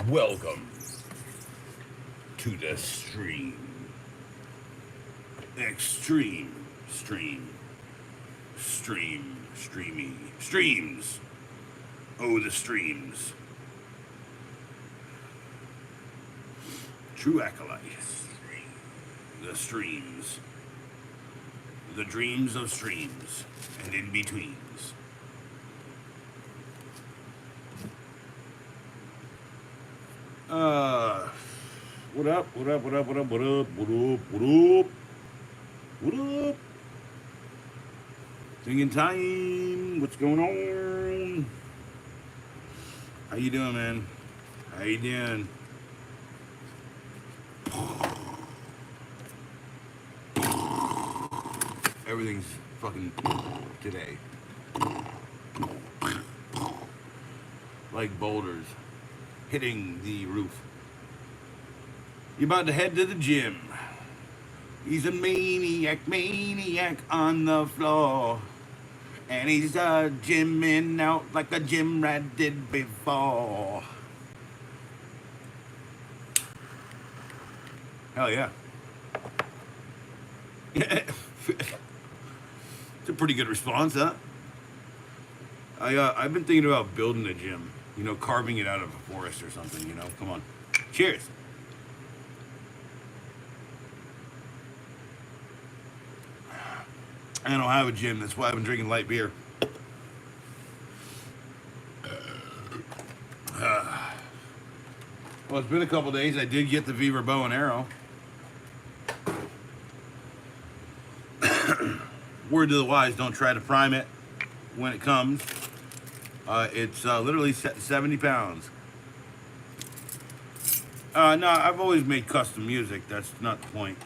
Welcome to the stream. Extreme stream. Streamy. Streams. Oh, the streams. True acolyte. The streams. The dreams of streams and in betweens. What up? What up? Singing time. What's going on? How you doing, man? How you doing? Everything's fucking today. Like boulders hitting the roof. You about to head to the gym. He's a maniac on the floor. And he's gymming out like a gym rat did before. Hell yeah. It's a pretty good response, huh? I've been thinking about building a gym. You know, carving it out of a forest or something, you know? Come on. Cheers. I don't have a gym. That's why I've been drinking light beer. Well, it's been a couple days. I did get the Beaver bow and arrow. Word to the wise, don't try to prime it when it comes. It's literally 70 pounds. No, I've always made custom music. That's not the point.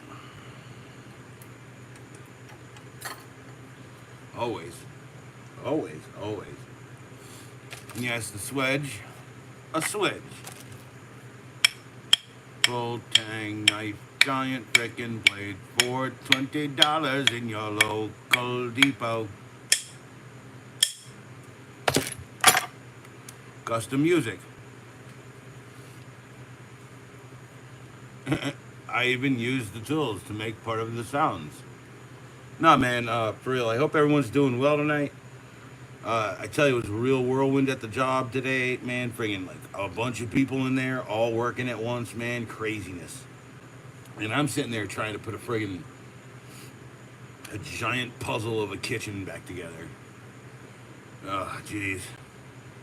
Always. Yes, the swedge. A swedge. Full-tang knife, giant frickin' blade for $20 in your local depot. Custom music. I even use the tools to make part of the sounds. Nah, man, for real, I hope everyone's doing well tonight. I tell you, it was a real whirlwind at the job today, man. Friggin' like a bunch of people in there, all working at once, man. Craziness. And I'm sitting there trying to put a giant puzzle of a kitchen back together. Oh, jeez.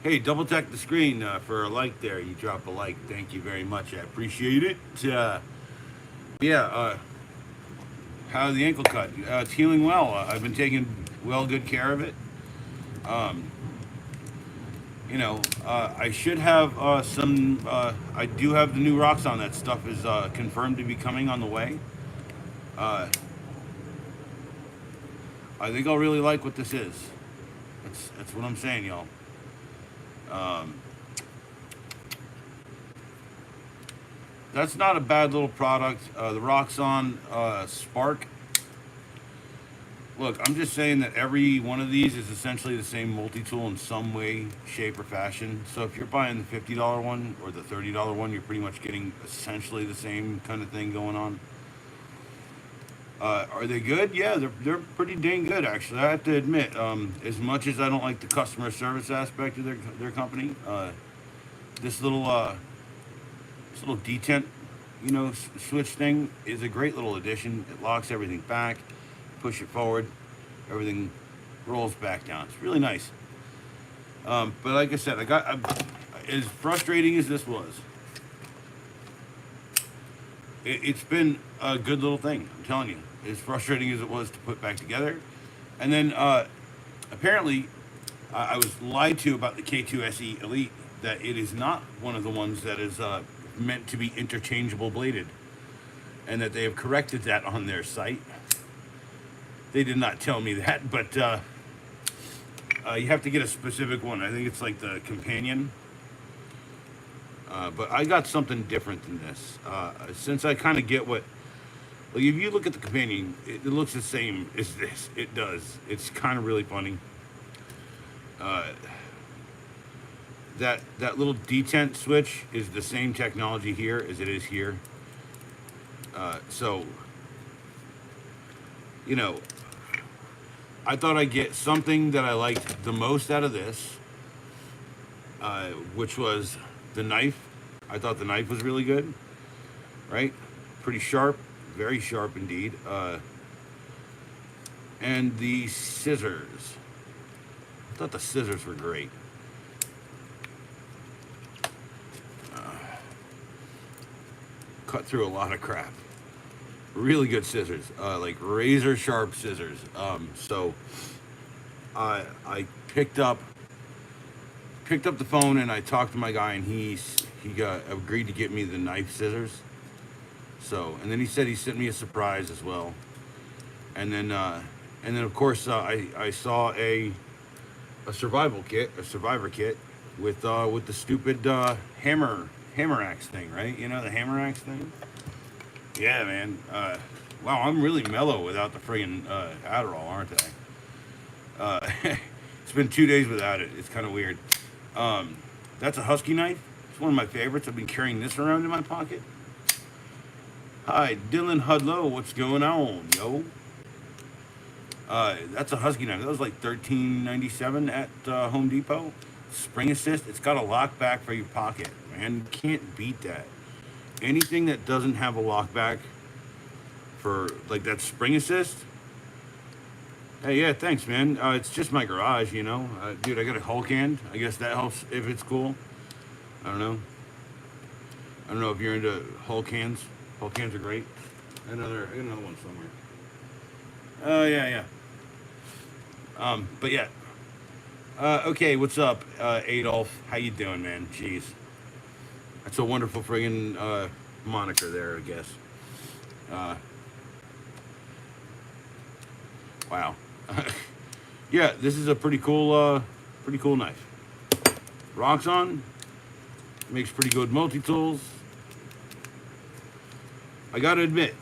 Hey, double tap the screen for a like there. You drop a like. Thank you very much. I appreciate it. How's the ankle cut? It's healing well. I've been taking good care of it. I should have some. I do have the new rocks on. That stuff is confirmed to be coming on the way. I think I'll really like what this is. That's what I'm saying, y'all. That's not a bad little product. The Roxxon Spark. Look, I'm just saying that every one of these is essentially the same multi-tool in some way, shape, or fashion. So if you're buying the $50 one or the $30 one, you're pretty much getting essentially the same kind of thing going on. Are they good? Yeah, they're pretty dang good, actually. I have to admit, as much as I don't like the customer service aspect of their company, this little detent, switch thing is a great little addition. It locks everything back. Push it forward, everything rolls back down. It's really nice. But like I said, as frustrating as this was, it's been a good little thing. I'm telling you, as frustrating as it was to put back together. And then apparently, I was lied to about the K2 SE Elite, that it is not one of the ones that is meant to be interchangeable bladed, and that they have corrected that on their site. They did not tell me that, but you have to get a specific one. I think it's like the companion. But I got something different than this. Since I kind of get what... Like, if you look at the companion, it looks the same as this. It does. It's kind of really funny. that little detent switch is the same technology here as it is here. So, you know, I thought I'd get something that I liked the most out of this, which was the knife. I thought the knife was really good, right? Pretty sharp, very sharp indeed. And the scissors. I thought the scissors were great. Cut through a lot of crap. Really good scissors, like razor sharp scissors. So I picked up the phone and I talked to my guy, and he got agreed to get me the knife scissors. So, and then he said he sent me a surprise as well. And then of course I saw a survival kit, a survivor kit with the stupid hammer axe thing, right? You know, the hammer axe thing. Yeah, man. Wow, I'm really mellow without the friggin' Adderall, aren't I? It's been 2 days without it. It's kind of weird. That's a Husky knife. It's one of my favorites. I've been carrying this around in my pocket. Hi, Dylan Hudlow. What's going on, yo? That's a Husky knife. That was like $13.97 at Home Depot. Spring assist. It's got a lock back for your pocket, man. You can't beat that. Anything that doesn't have a lock back for like that spring assist. Hey, yeah, thanks, man. It's just my garage, you know. Dude, I got a Hulk hand. I guess that helps if it's cool. I don't know. I don't know if you're into Hulk hands. Hulk hands are great. I got another one somewhere. Oh, yeah. But yeah. Okay, what's up, Adolf? How you doing, man? Jeez. That's a wonderful friggin' moniker there, I guess. Wow. Yeah, this is a pretty cool knife. Roxxon makes pretty good multi-tools. I gotta admit,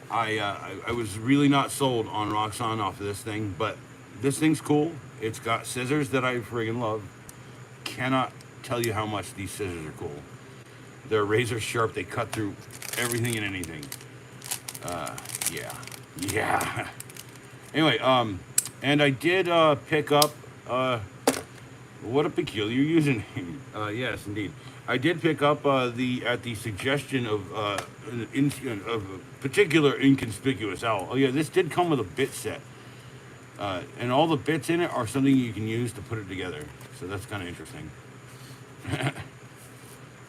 I was really not sold on Roxxon off of this thing, but this thing's cool. It's got scissors that I friggin' love. Cannot tell you how much these scissors are cool. They're razor sharp. They cut through everything and anything. Yeah. Anyway, and I did pick up. What a peculiar username. Yes, indeed. I did pick up at the suggestion of a particular inconspicuous owl. Oh yeah, this did come with a bit set, and all the bits in it are something you can use to put it together. So that's kind of interesting.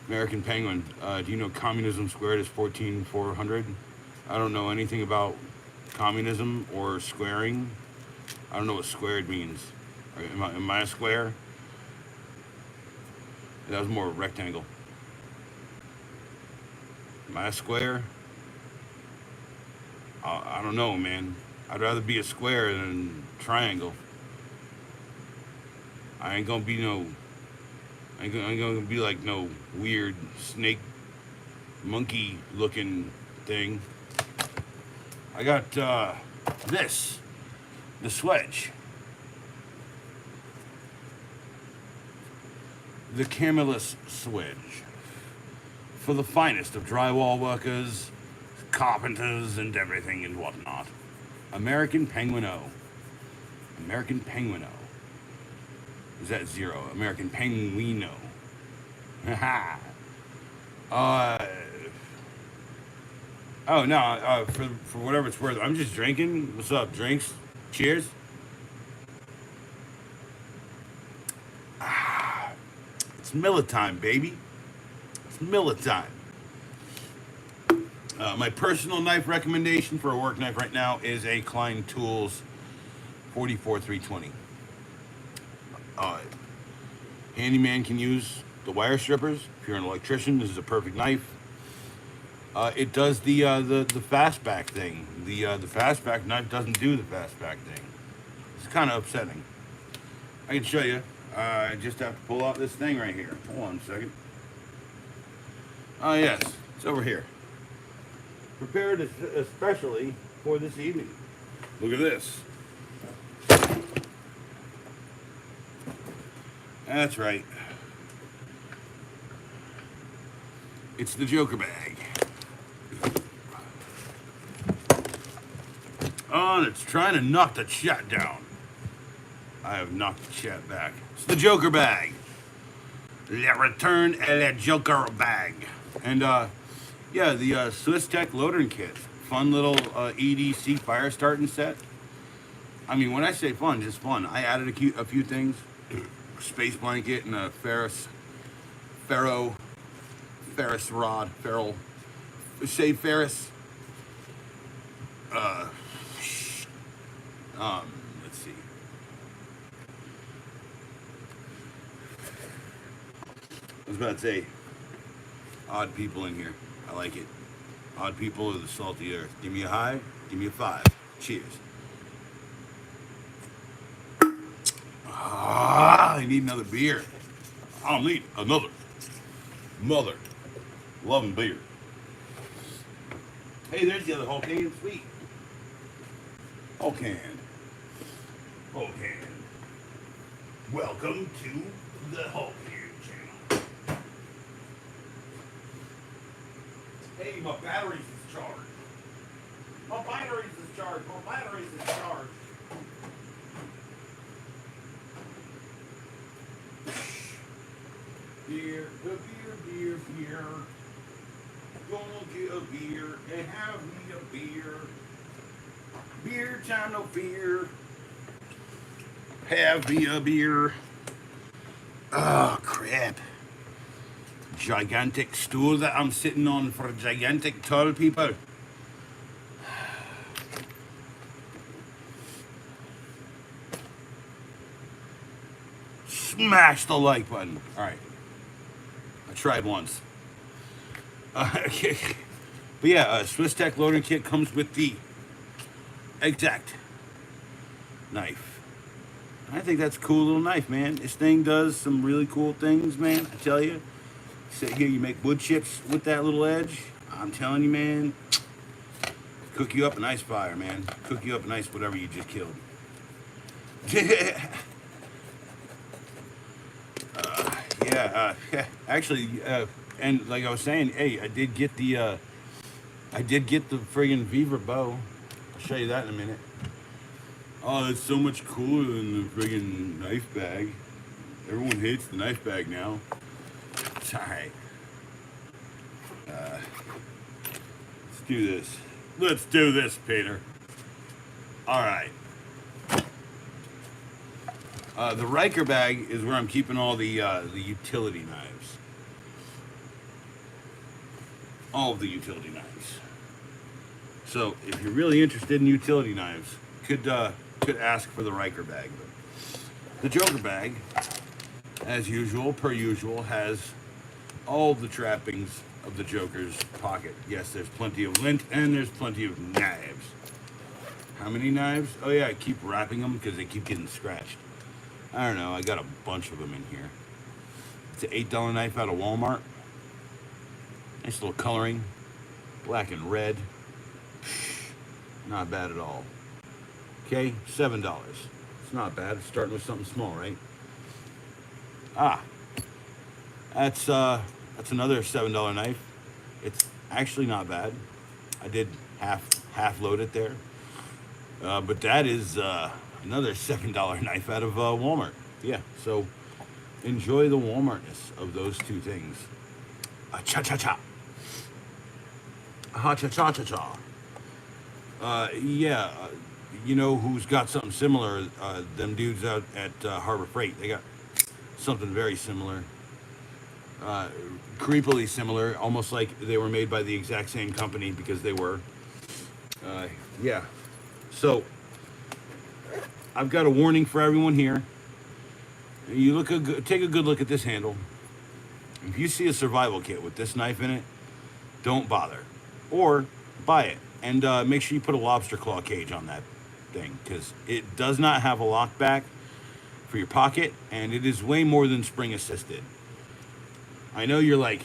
American Penguin. Do you know communism squared is 14,400? I don't know anything about communism or squaring. I don't know what squared means. Am I a square? That was more rectangle. Am I a square? I don't know, man. I'd rather be a square than a triangle. I ain't gonna be like no weird snake monkey looking thing. I got the Swedge. The Camillus Swedge. For the finest of drywall workers, carpenters, and everything and whatnot. American Penguino. American Penguino. Is that zero? American Penguino. Haha. Oh no, for whatever it's worth, I'm just drinking. What's up, drinks? Cheers. It's Miller time, baby. It's Miller time. My personal knife recommendation for a work knife right now is a Klein Tools 44320. Handyman can use the wire strippers. If you're an electrician, this is a perfect knife. It does the fastback thing. The fastback knife doesn't do the fastback thing. It's kind of upsetting. I can show you. I just have to pull out this thing right here. Hold on a second. Oh yes, it's over here. Prepared especially for this evening. Look at this. That's right. It's the Joker bag. Oh, and it's trying to knock the chat down. I have knocked the chat back. It's the Joker bag. Le return à la Joker bag. And yeah, the Swiss Tech loading kit. Fun little EDC fire starting set. I mean, when I say fun, just fun. I added a few things. Space blanket and a ferrous rod. Say ferrous. Uh, let's see. I was about to say, odd people in here. I like it. Odd people of the salty earth. Give me a high, give me a 5. Cheers. Ah, I need another beer. I'll need another. Mother. Loving beer. Hey, there's the other whole can. Sweet. Whole can. Whole can. Welcome to the Whole Can channel. Hey, my batteries is charged. My batteries is charged. My batteries is charged. Beer, beer. Gonna get a beer and have me a beer. Beer time, no fear. Have me a beer. Oh, crap. Gigantic stool that I'm sitting on for gigantic tall people. Smash the like button. All right. I tried once. Okay. But yeah, Swiss Tech loading kit comes with the exact knife. I think that's a cool little knife, man. This thing does some really cool things, man. I tell you. Sit here, you make wood chips with that little edge. I'm telling you, man. Cook you up a nice fire, man. Cook you up a nice whatever you just killed. Yeah, actually, and like I was saying, hey, I did get the friggin' Viva bow. I'll show you that in a minute. Oh, it's so much cooler than the friggin' knife bag. Everyone hates the knife bag now. It's alright. Let's do this. Let's do this, Peter. Alright. The Riker bag is where I'm keeping all the utility knives. All of the utility knives. So if you're really interested in utility knives, could ask for the Riker bag. But the Joker bag, as usual, per usual, has all the trappings of the Joker's pocket. Yes, there's plenty of lint and there's plenty of knives. How many knives? Oh yeah, I keep wrapping them because they keep getting scratched. I don't know, I got a bunch of them in here. It's an $8 knife out of Walmart. Nice little coloring. Black and red. Not bad at all. Okay, $7. It's not bad. It's starting with something small, right? Ah. That's another $7 knife. It's actually not bad. I did half load it there. But that is another $7 knife out of Walmart. Yeah, so enjoy the Walmartness of those two things. Cha-cha-cha. Ha-cha-cha-cha-cha. Yeah, you know who's got something similar? Them dudes out at Harbor Freight. They got something very similar. Creepily similar, almost like they were made by the exact same company because they were. Yeah. So, I've got a warning for everyone here. You take a good look at this handle. If you see a survival kit with this knife in it, don't bother. Or buy it. And make sure you put a lobster claw cage on that thing, because it does not have a lock back for your pocket, and it is way more than spring assisted. I know you're like,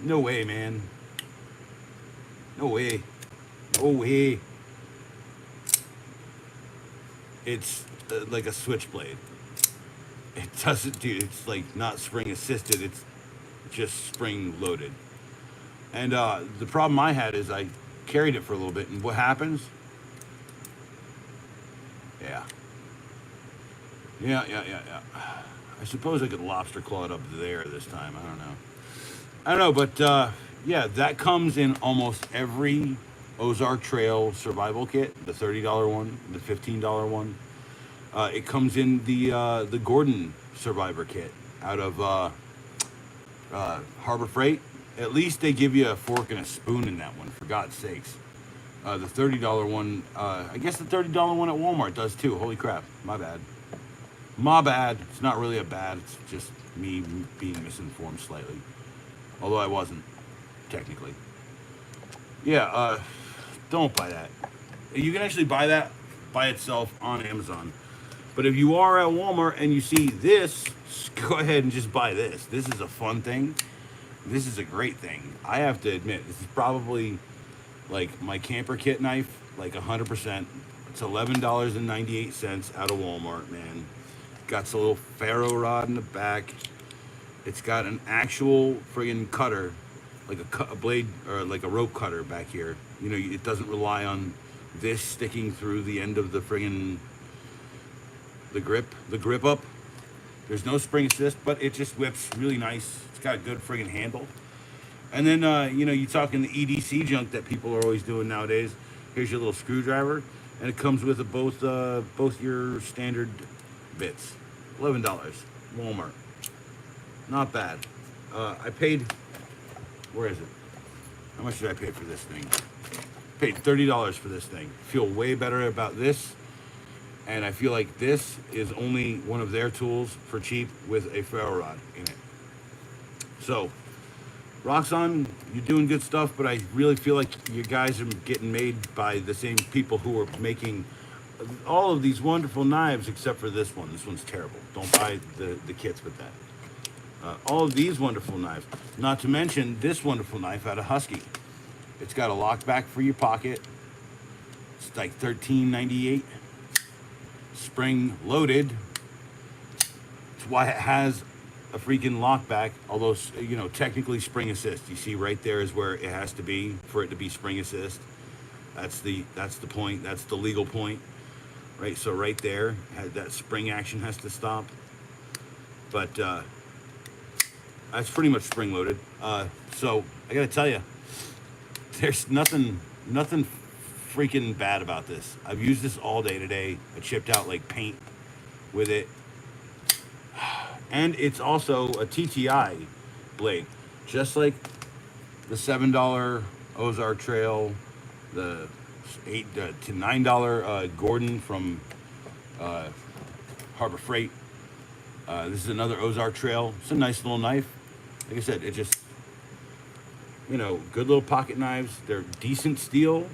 no way, man. No way. No way. It's like a switchblade. It doesn't do. It's like not spring assisted. It's just spring loaded. And the problem I had is I carried it for a little bit, and what happens? Yeah, yeah. I suppose I could lobster claw it up there this time. I don't know, but yeah, that comes in almost every Ozark Trail survival kit. The $30 one, the $15 one. It comes in the Gordon Survivor kit out of Harbor Freight. At least they give you a fork and a spoon in that one, for God's sakes. The $30 one, I guess the $30 one at Walmart does too. Holy crap, my bad. My bad. It's not really a bad, it's just me being misinformed slightly. Although I wasn't, technically. Yeah, don't buy that. You can actually buy that by itself on Amazon. But if you are at Walmart and you see this, go ahead and just buy this. This is a fun thing. This is a great thing. I have to admit, this is probably like my camper kit knife, like 100%. It's $11.98 out of Walmart, man. Got a little ferro rod in the back. It's got an actual friggin' cutter, like a blade or like a rope cutter back here. You know, it doesn't rely on this sticking through the end of the friggin' the grip up. There's no spring assist, but it just whips really nice. It's got a good friggin' handle. And then, you know, you talking the EDC junk that people are always doing nowadays. Here's your little screwdriver, and it comes with both your standard bits. $11, Walmart. Not bad. I paid. Where is it? How much did I pay for this thing? Paid $30 for this thing. Feel way better about this. And I feel like this is only one of their tools for cheap with a ferro rod in it. So, Roxxon, you're doing good stuff, but I really feel like you guys are getting made by the same people who are making all of these wonderful knives except for this one. This one's terrible. Don't buy the kits with that. All of these wonderful knives. Not to mention this wonderful knife out of Husky. It's got a lockback for your pocket. It's like $13.98. Spring loaded. That's why it has a freaking lockback, although, you know, technically spring assist. You see right there is where it has to be for it to be spring assist. That's the point. That's the legal point, right? So right there, that spring action has to stop. But that's pretty much spring loaded. So I gotta tell you, there's nothing freaking bad about this. I've used this all day today. I chipped out like paint with it. And it's also a TTI blade, just like the $7 Ozark Trail, the $8 to $9 Gordon from Harbor Freight. This is another Ozark Trail. It's a nice little knife. Like I said, it just, you know, good little pocket knives. They're decent steel.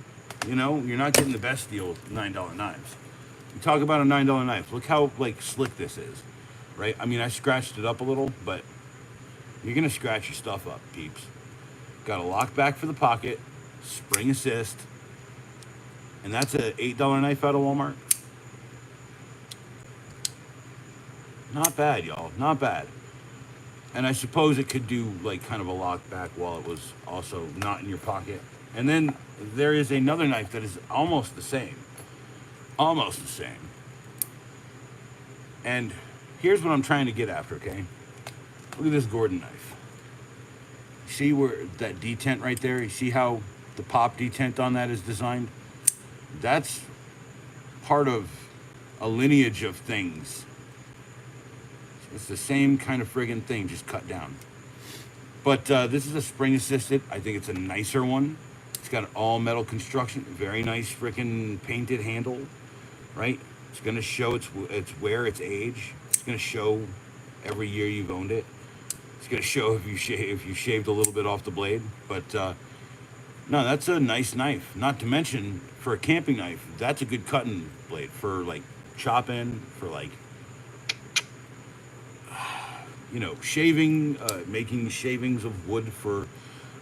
You know, you're not getting the best steel with $9 knives. You talk about a $9 knife. Look how like slick this is. Right? I mean, I scratched it up a little, but you're going to scratch your stuff up, peeps. Got a lockback for the pocket, spring assist, and that's a $8 knife out of Walmart. Not bad, y'all. Not bad. And I suppose it could do like kind of a lockback while it was also not in your pocket. And then there is another knife that is almost the same. Almost the same. And here's what I'm trying to get after, okay? Look at this Gordon knife. See where that detent right there? You see how the pop detent on that is designed? That's part of a lineage of things. It's the same kind of friggin' thing, just cut down. But this is a spring assisted. I think it's a nicer one. It's got an all metal construction, very nice frickin' painted handle, right? It's gonna show its wear, its age. It's gonna show every year you've owned it. It's gonna show if you shaved a little bit off the blade. But no, that's a nice knife. Not to mention, for a camping knife, that's a good cutting blade for like chopping, for like, you know, shaving, making shavings of wood for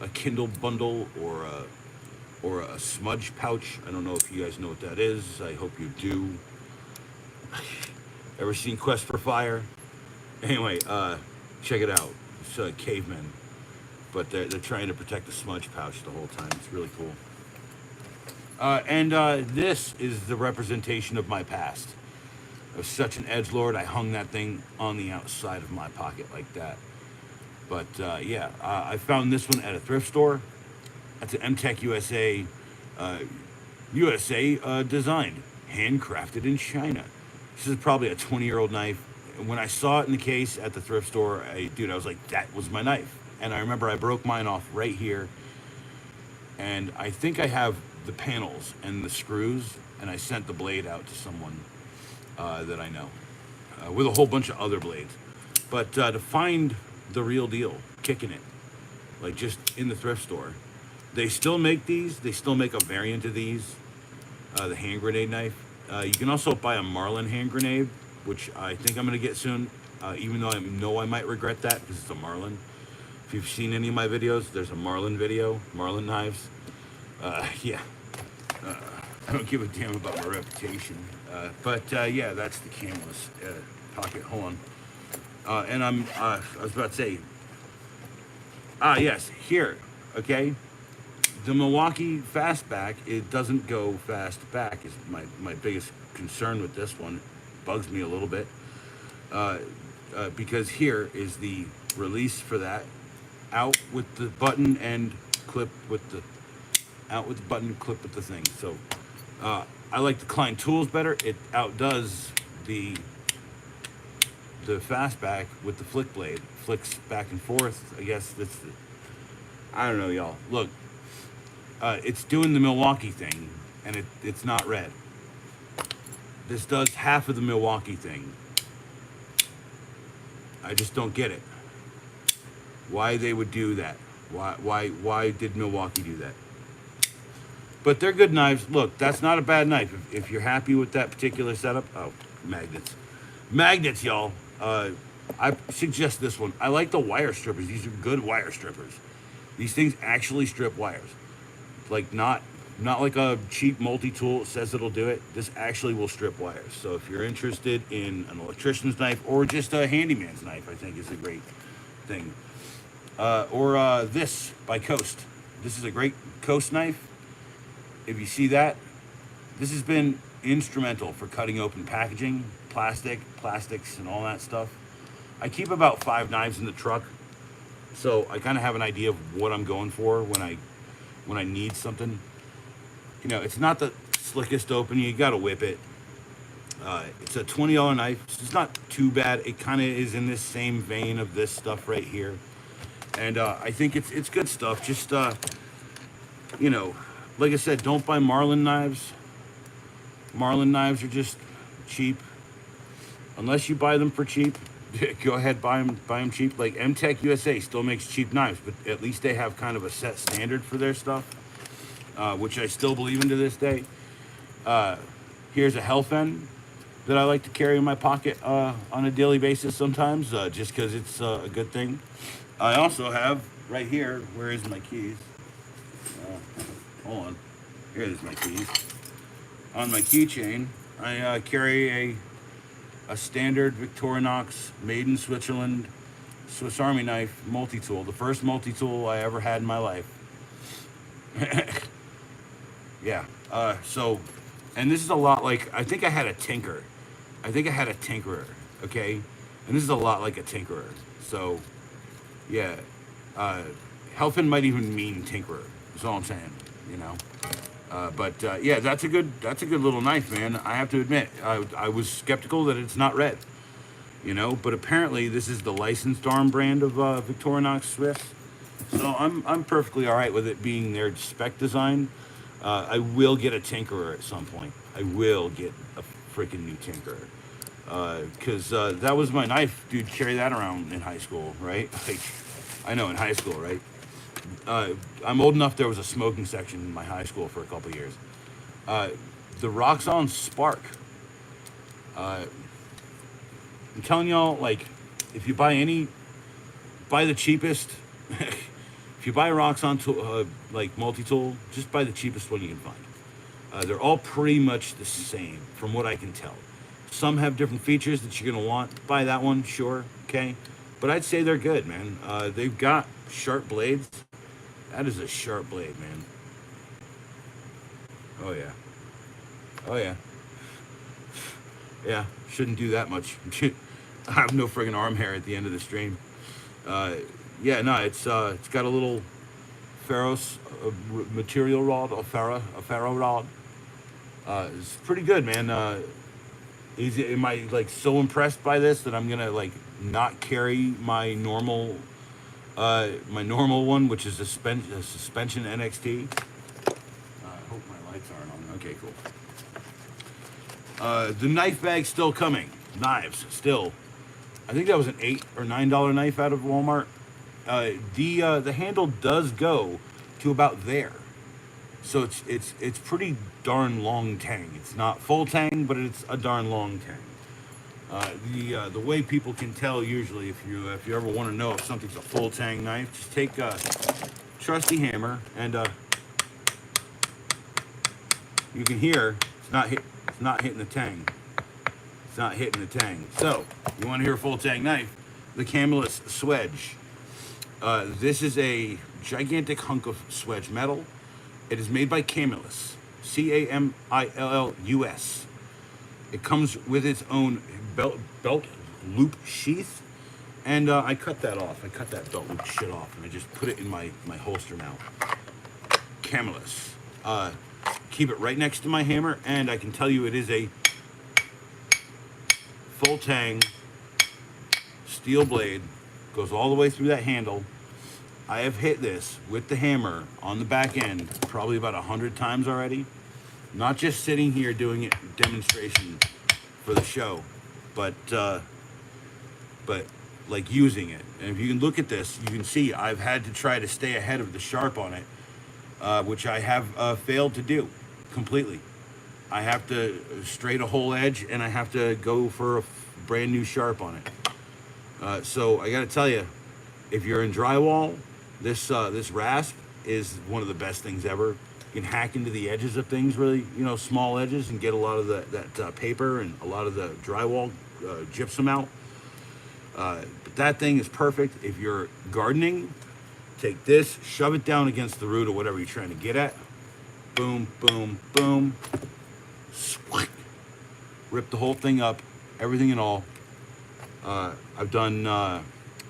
a Kindle bundle or a smudge pouch. I don't know if you guys know what that is. I hope you do. Ever seen Quest for Fire? Anyway, check it out. It's cavemen, but they're trying to protect the smudge pouch the whole time. It's really cool. And this is the representation of my past. I was such an edgelord. I hung that thing on the outside of my pocket like that. But yeah, I found this one at a thrift store. That's an MTech USA designed, handcrafted in China. This is probably a 20-year-old knife. When I saw it in the case at the thrift store, I was like, that was my knife. And I remember I broke mine off right here. And I think I have the panels and the screws, and I sent the blade out to someone that I know with a whole bunch of other blades. But to find the real deal, kicking it, like just in the thrift store, they still make these. They still make a variant of these, the hand grenade knife. You can also buy a Marlin hand grenade, which I think I'm going to get soon, even though I know I might regret that because it's a Marlin. If you've seen any of my videos, there's a Marlin video, Marlin knives. Yeah, I don't give a damn about my reputation. But yeah, that's the cameless pocket. Hold on. And I was about to say, yes, here, okay? The Milwaukee Fastback, it doesn't go fast back is my biggest concern with this one. It bugs me a little bit. Because here is the release for that. Out with the button and clip with the clip with the thing. So I like the Klein Tools better. It outdoes the Fastback with the flick blade. Flicks back and forth. I guess that's I don't know, y'all. Look, it's doing the Milwaukee thing, and it's not red. This does half of the Milwaukee thing. I just don't get it. Why they would do that? Why did Milwaukee do that? But they're good knives. Look, that's not a bad knife. If you're happy with that particular setup, oh, magnets, y'all. I suggest this one. I like the wire strippers. These are good wire strippers. These things actually strip wires. Like not like a cheap multi-tool that says it'll do it. This actually will strip wires. So if you're interested in an electrician's knife or just a handyman's knife, I think is a great thing. Or this by Coast. This is a great Coast knife. If you see that, this has been instrumental for cutting open packaging, plastics, and all that stuff. I keep about 5 knives in the truck, so I kind of have an idea of what I'm going for when I need something. You know, it's not the slickest opening. You got to whip it. It's a $20 knife. It's not too bad. It kind of is in this same vein of this stuff right here. And I think it's good stuff. Just, you know, like I said, don't buy Marlin knives. Marlin knives are just cheap. Unless you buy them for cheap, go ahead, buy them cheap. Like MTech USA still makes cheap knives, but at least they have kind of a set standard for their stuff, which I still believe in to this day. Here's a Hellfen that I like to carry in my pocket on a daily basis sometimes, just because it's a good thing. I also have right here, where is my keys? Hold on. Here's my keys. On my keychain, I carry a standard Victorinox made in Switzerland Swiss Army knife multi-tool. The first multi-tool I ever had in my life. Yeah. So, and this is a lot like, I think I had a Tinker. I think I had a Tinkerer, okay? And this is a lot like a Tinkerer. So, yeah. Helfin might even mean Tinkerer. That's all I'm saying, you know? But yeah, that's a good little knife, man. I have to admit, I was skeptical that it's not red, you know. But apparently, this is the licensed arm brand of Victorinox Swiss, so I'm perfectly all right with it being their spec design. I will get a Tinkerer at some point. I will get a freaking new Tinkerer, because that was my knife, dude. Carry that around in high school, right? Like, I know in high school, right? I'm old enough. There was a smoking section in my high school for a couple of years. The Roxxon Spark. I'm telling y'all, like, if you buy the cheapest. If you buy a Roxxon tool, like multi-tool, just buy the cheapest one you can find. They're all pretty much the same, from what I can tell. Some have different features that you're gonna want. Buy that one, sure, okay. But I'd say they're good, man. They've got sharp blades. That is a sharp blade, man. Oh yeah. Oh yeah. Yeah. Shouldn't do that much. I have no friggin' arm hair at the end of the stream. Yeah, no, it's got a little ferrous material rod, a ferro rod. It's pretty good, man. Am I like so impressed by this that I'm gonna like not carry my normal one, which is a suspension NXT. I hope my lights aren't on. Okay, cool. The knife bag's still coming. Knives still. I think that was an $8 or $9 knife out of Walmart. The handle does go to about there, so it's pretty darn long tang. It's not full tang, but it's a darn long tang. The way people can tell usually, if you ever want to know if something's a full tang knife, just take a trusty hammer and you can hear it's not hitting the tang. It's not hitting the tang. So you want to hear a full tang knife? The Camillus Swedge. This is a gigantic hunk of swedge metal. It is made by Camillus, Camillus. It comes with its own belt loop sheath, and I cut that off. I cut that belt loop shit off, and I just put it in my holster now. Camillus. Keep it right next to my hammer, and I can tell you it is a full tang steel blade. Goes all the way through that handle. I have hit this with the hammer on the back end probably about 100 times already. Not just sitting here doing it demonstration for the show, but like using it. And if you can look at this, you can see I've had to try to stay ahead of the sharp on it, which I have failed to do completely. I have to straight a whole edge, and I have to go for a brand new sharp on it. So I got to tell you, if you're in drywall, this rasp is one of the best things ever. You can hack into the edges of things, really, small edges, and get a lot of that paper and a lot of the drywall gypsum out. But that thing is perfect if you're gardening. Take this, shove it down against the root or whatever you're trying to get at. Boom, boom, boom. Swick. Rip the whole thing up, everything and all. I've done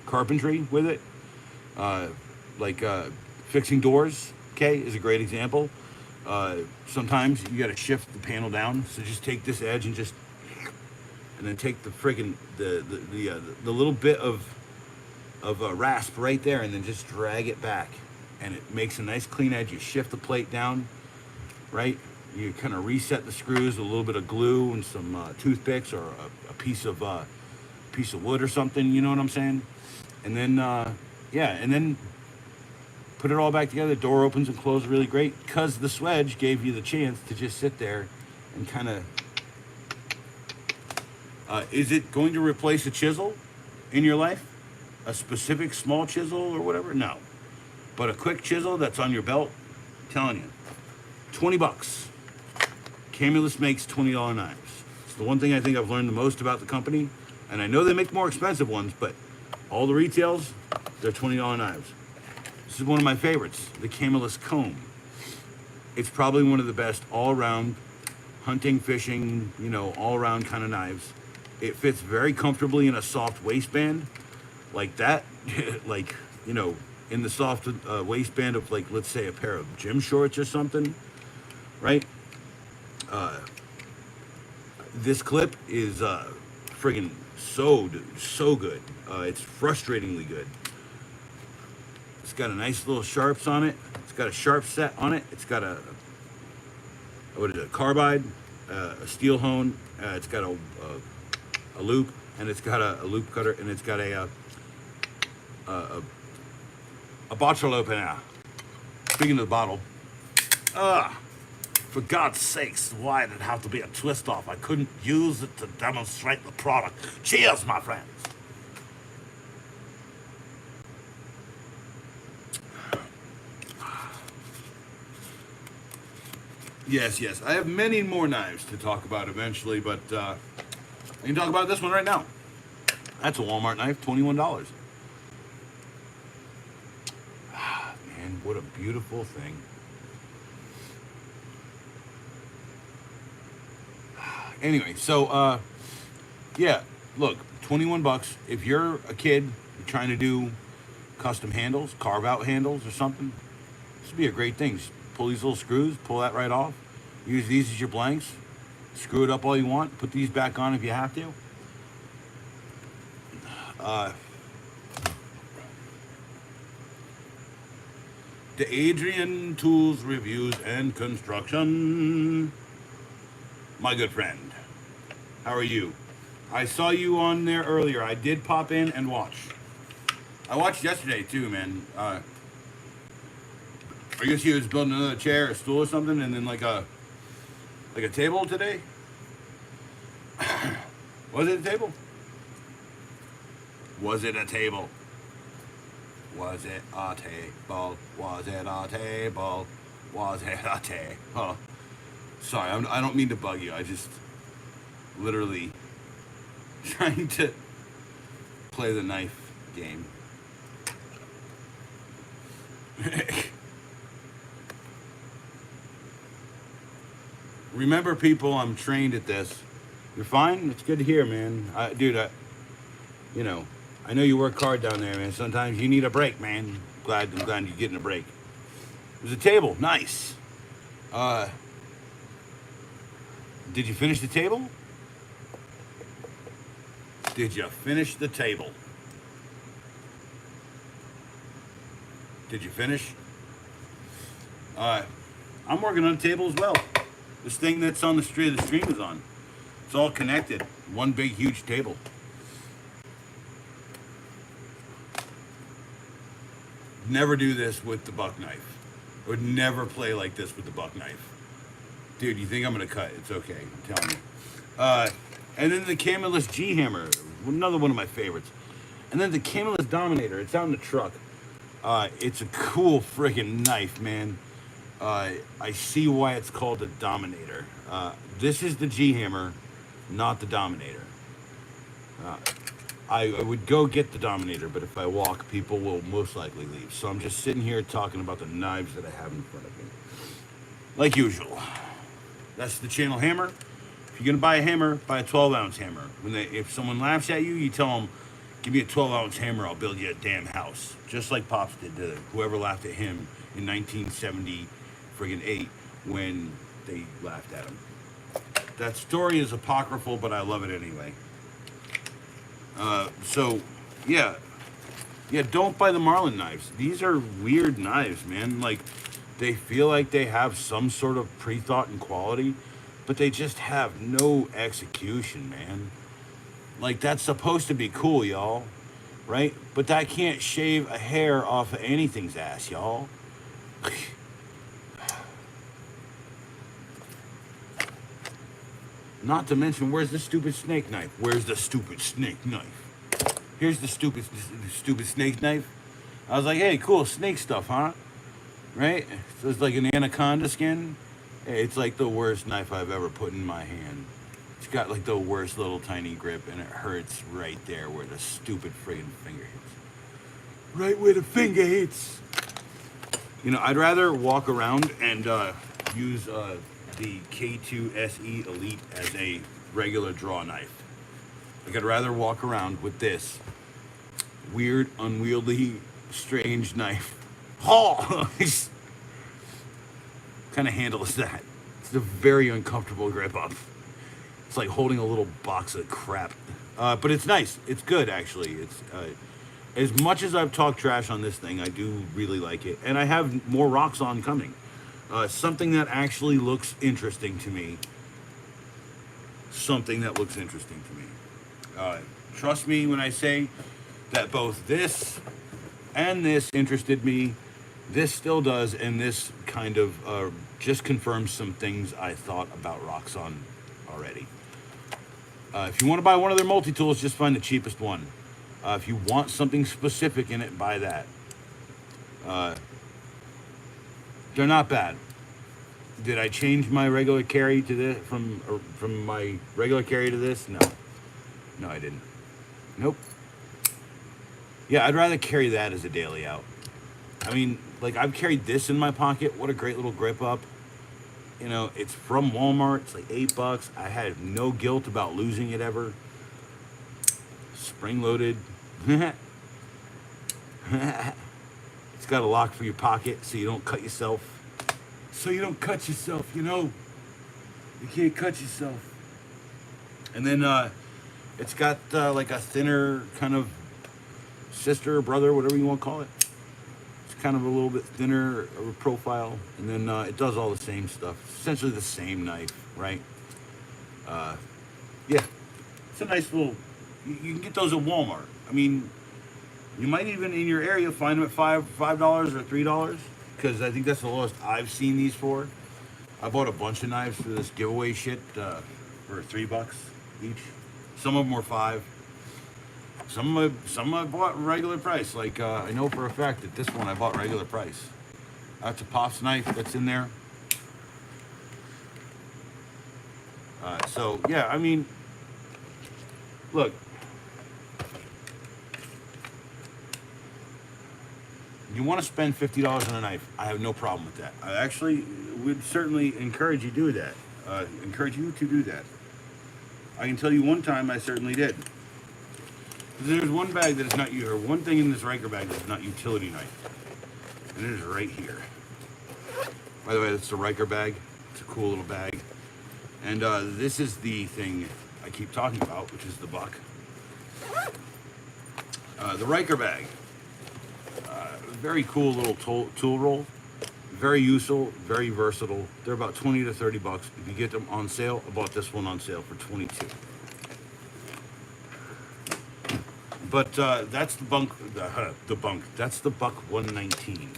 carpentry with it, like fixing doors. Okay, is a great example. Sometimes you got to shift the panel down, so just take this edge and then take the friggin' the little bit of rasp right there, and then just drag it back, and it makes a nice clean edge. You shift the plate down, right? You kind of reset the screws with a little bit of glue and some toothpicks or a piece of wood or something. You know what I'm saying? And then and then put it all back together. The door opens and closes really great because the swedge gave you the chance to just sit there and kind of. Is it going to replace a chisel in your life? A specific small chisel or whatever? No. But a quick chisel that's on your belt, I'm telling you, $20. Camillus makes $20 knives. It's the one thing I think I've learned the most about the company. And I know they make more expensive ones, but all the retails, they're $20 knives. This is one of my favorites, the Camillus comb. It's probably one of the best all-around hunting, fishing, all-around kind of knives. It fits very comfortably in a soft waistband like that, in the soft waistband of, like, let's say a pair of gym shorts or something, right? This clip is friggin' so good. It's frustratingly good. It's got a nice little sharps on it. It's got a sharp set on it. It's got a carbide, a steel hone. It's got a loop, and it's got a loop cutter, and it's got a bottle opener. Speaking of the bottle, for God's sakes, why did it have to be a twist off? I couldn't use it to demonstrate the product. Cheers, my friends. Yes. I have many more knives to talk about eventually, but I can talk about this one right now. That's a Walmart knife, $21. Man, what a beautiful thing. Anyway, so yeah, look, 21 bucks. If you're a kid, you're trying to do custom handles, carve out handles or something, this would be a great thing. Just pull these little screws, pull that right off. Use these as your blanks. Screw it up all you want. Put these back on if you have to. The Adrian Tools Reviews and Construction. My good friend, how are you? I saw you on there earlier. I did pop in and watch. I watched yesterday too, man. I guess he was building another chair, a stool or something, and then like a table today. Was it a table? Was it a table? Was it a table? Was it a table? Was it a table? Oh, sorry, I don't mean to bug you. I just literally trying to play the knife game. Remember, people, I'm trained at this. You're fine? It's good to hear, man. Dude, I know you work hard down there, man. Sometimes you need a break, man. I'm glad you're getting a break. There's a table. Nice. Did you finish the table? Did you finish the table? Did you finish? I'm working on a table as well. This thing that's on the stream is on. It's all connected. One big, huge table. Never do this with the buck knife. I would never play like this with the buck knife. Dude, you think I'm gonna cut? It's okay, I'm telling you. And then the Camillus G Hammer, another one of my favorites. And then the Camillus Dominator, it's out in the truck. It's a cool friggin' knife, man. I see why it's called the Dominator. This is the G Hammer, not the Dominator. I would go get the Dominator, but if I walk, people will most likely leave. So I'm just sitting here talking about the knives that I have in front of me. Like usual. That's the channel hammer. If you're gonna buy a hammer, buy a 12-ounce hammer. If someone laughs at you, you tell them, give me a 12-ounce hammer, I'll build you a damn house. Just like Pops did to whoever laughed at him in 1978 when they laughed at him. That story is apocryphal, but I love it anyway. So, yeah, don't buy the Marlin knives. These are weird knives, man. Like, they feel like they have some sort of pre-thought and quality, but they just have no execution, man. Like, that's supposed to be cool, y'all, right? But that can't shave a hair off of anything's ass, y'all. Not to mention, where's the stupid snake knife? Where's the stupid snake knife? Here's the stupid snake knife. I was like, hey, cool, snake stuff, huh? Right? So it's like an anaconda skin. It's like the worst knife I've ever put in my hand. It's got like the worst little tiny grip, and it hurts right there where the stupid friggin' finger hits. Right where the finger hits. You know, I'd rather walk around and use the K2 SE Elite as a regular draw knife. Like, I'd rather walk around with this weird, unwieldy, strange knife. Oh! Kind of handle is that? It's a very uncomfortable grip up. It's like holding a little box of crap. But it's nice. It's good, actually. It's as much as I've talked trash on this thing, I do really like it. And I have more Roxxon coming. Something that actually looks interesting to me. Something that looks interesting to me. Trust me when I say that both this and this interested me. This still does, and this kind of just confirms some things I thought about Roxxon already. If you want to buy one of their multi-tools, just find the cheapest one. If you want something specific in it, buy that. They're not bad. Did I change my regular carry to this from my regular carry to this? No. No, I didn't. Nope. Yeah, I'd rather carry that as a daily out. I mean, like I've carried this in my pocket. What a great little grip up. You know, it's from Walmart. It's like $8. I had no guilt about losing it ever. Spring loaded. It's got a lock for your pocket so you don't cut yourself. So you don't cut yourself, you know. You can't cut yourself. And then it's got like a thinner kind of sister or brother, whatever you want to call it. It's kind of a little bit thinner of a profile. And then it does all the same stuff. It's essentially the same knife, right? Yeah. It's a nice little... You can get those at Walmart. I mean, you might even in your area find them at $5 or $3. Because I think that's the lowest I've seen these for. I bought a bunch of knives for this giveaway shit for $3 each. Some of them were $5. Some I bought regular price. Like I know for a fact that this one I bought regular price. That's a Pop's knife that's in there. So yeah, I mean, look. You want to spend $50 on a knife? I have no problem with that. I actually would certainly encourage you to do that. I can tell you one time I certainly did. There's one bag that is not you, or one thing in this Riker bag that is not utility knife, and it is right here. By the way, that's the Riker bag. It's a cool little bag, and this is the thing I keep talking about, which is the buck. The Riker bag. Very cool little tool roll. Very useful, very versatile. They're about $20 to $30. If you get them on sale, I bought this one on sale for $22. But that's the bunk. That's the Buck 119.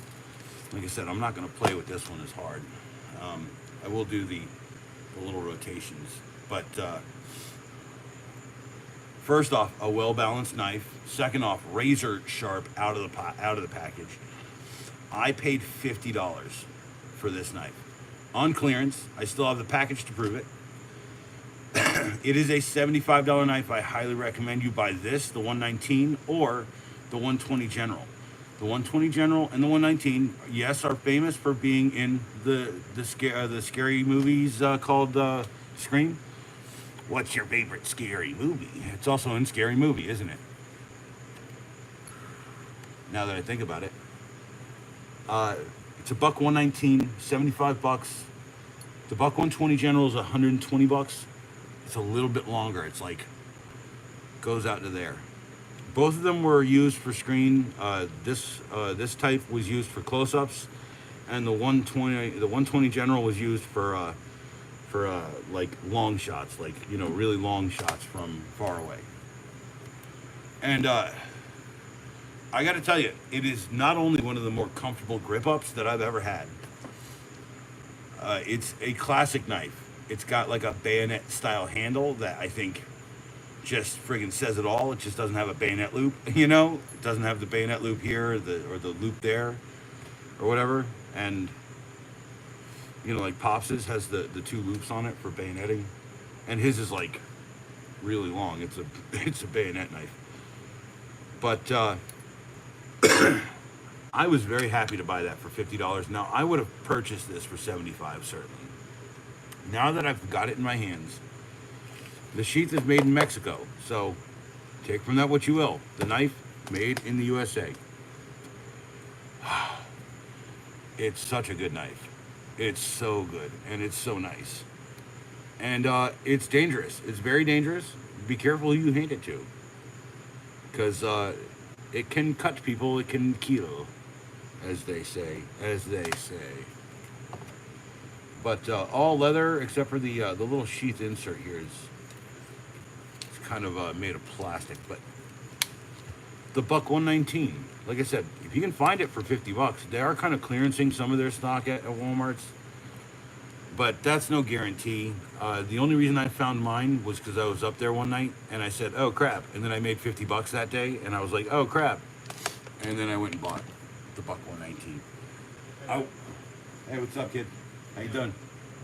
Like I said, I'm not going to play with this one as hard. I will do the little rotations. But first off, a well-balanced knife. Second off, razor sharp out of the package. I paid $50 for this knife on clearance. I still have the package to prove it. It is a $75 knife. I highly recommend you buy this, the 119, or the 120 General. The 120 General and the 119, yes, are famous for being in the scary movies called Scream. What's your favorite scary movie? It's also in Scary Movie, isn't it? Now that I think about it. It's a Buck 119, $75. The Buck 120 General is $120. It's a little bit longer. It's like goes out to there. Both of them were used for screen. This type was used for close-ups, and the 120 General was used for like long shots, like really long shots from far away. And I got to tell you, it is not only one of the more comfortable grip ups that I've ever had. It's a classic knife. It's got like a bayonet style handle that I think just friggin' says it all. It just doesn't have a bayonet loop, It doesn't have the bayonet loop here or the loop there or whatever. And like Pops's has the two loops on it for bayoneting, and his is like really long. It's a bayonet knife. But I was very happy to buy that for $50. Now, I would have purchased this for $75, certainly. Now that I've got it in my hands, the sheath is made in Mexico, so take from that what you will. The knife, made in the USA. It's such a good knife. It's so good, and it's so nice. And it's dangerous. It's very dangerous. Be careful who you hand it to, because it can cut people. It can kill, as they say. But all leather except for the little sheath insert here it's kind of made of plastic. But the Buck 119, like I said, if you can find it for $50, they are kind of clearancing some of their stock at Walmart's. But that's no guarantee. The only reason I found mine was because I was up there one night and I said, oh crap. And then I made $50 that day and I was like, oh crap. And then I went and bought the Buck 119. Oh. Hey, what's up, kid? How you doing?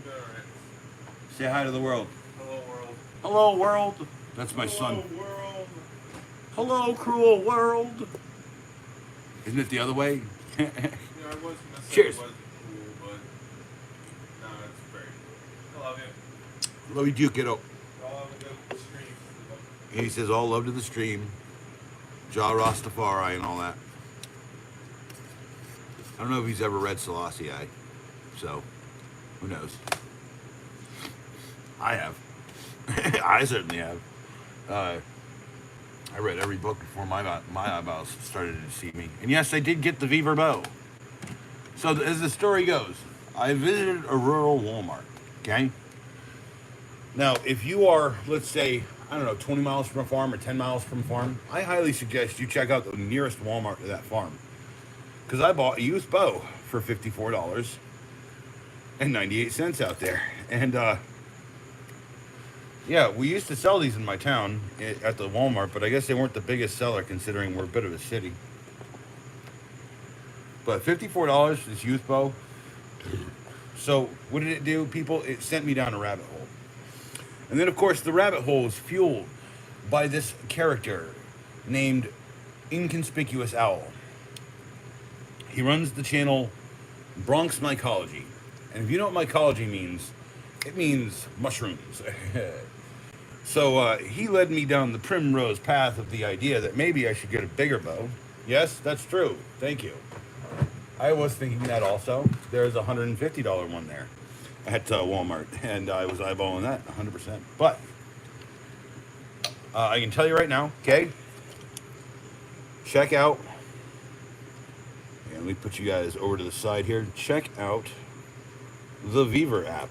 All right. Say hi to the world. Hello, world. Hello, world. That's my son. Hello, world. Hello, cruel world. Isn't it the other way? Yeah, I was gonna say Cheers. it wasn't cool, but no, it's very cool. I love you. Love you too, kiddo. Y'all have a good stream. He says all love to the stream. Jah Rastafari and all that. I don't know if he's ever read Selassie, so who knows? I have. I certainly have. I read every book before my eyeballs started to deceive me. And yes, I did get the Beaver bow. So as the story goes, I visited a rural Walmart. Okay. Now, if you are, let's say, I don't know, 20 miles from a farm or 10 miles from a farm, I highly suggest you check out the nearest Walmart to that farm. Because I bought a used bow for $54.98 out there. And, yeah, we used to sell these in my town at the Walmart, but I guess they weren't the biggest seller considering we're a bit of a city. But $54 for this youth bow. So what did it do, people? It sent me down a rabbit hole. And then, of course, the rabbit hole is fueled by this character named Inconspicuous Owl. He runs the channel Bronx Mycology. And if you know what mycology means, it means mushrooms. So he led me down the primrose path of the idea that maybe I should get a bigger bow. Yes, that's true. Thank you. I was thinking that also. There's a $150 one there at Walmart, and I was eyeballing that 100%. But I can tell you right now, okay? Check out, and let me put you guys over to the side here. Check out the Beaver app.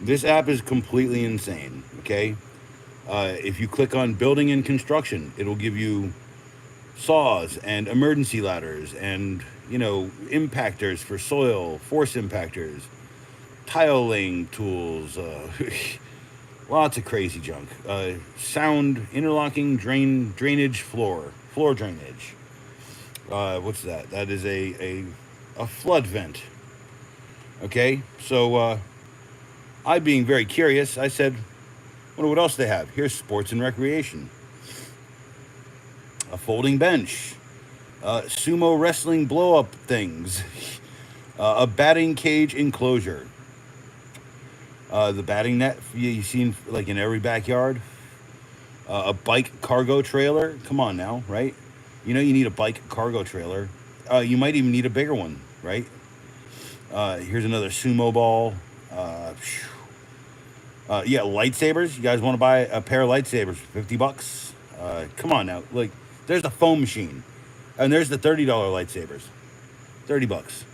This app is completely insane, okay? If you click on building and construction, it'll give you saws and emergency ladders and, impactors for soil, force impactors, tile laying tools, lots of crazy junk. Sound interlocking drainage floor drainage. What's that? That is a flood vent. Okay, so I, being very curious, I said, wonder what else they have. Here's sports and recreation. A folding bench. Sumo wrestling blow-up things. A batting cage enclosure. The batting net you've seen like in every backyard. A bike cargo trailer. Come on now, right? You need a bike cargo trailer. You might even need a bigger one, right? Here's another sumo ball. Yeah, lightsabers. You guys want to buy a pair of lightsabers for $50? Come on now. Like, there's a foam machine. And there's the $30 lightsabers. $30.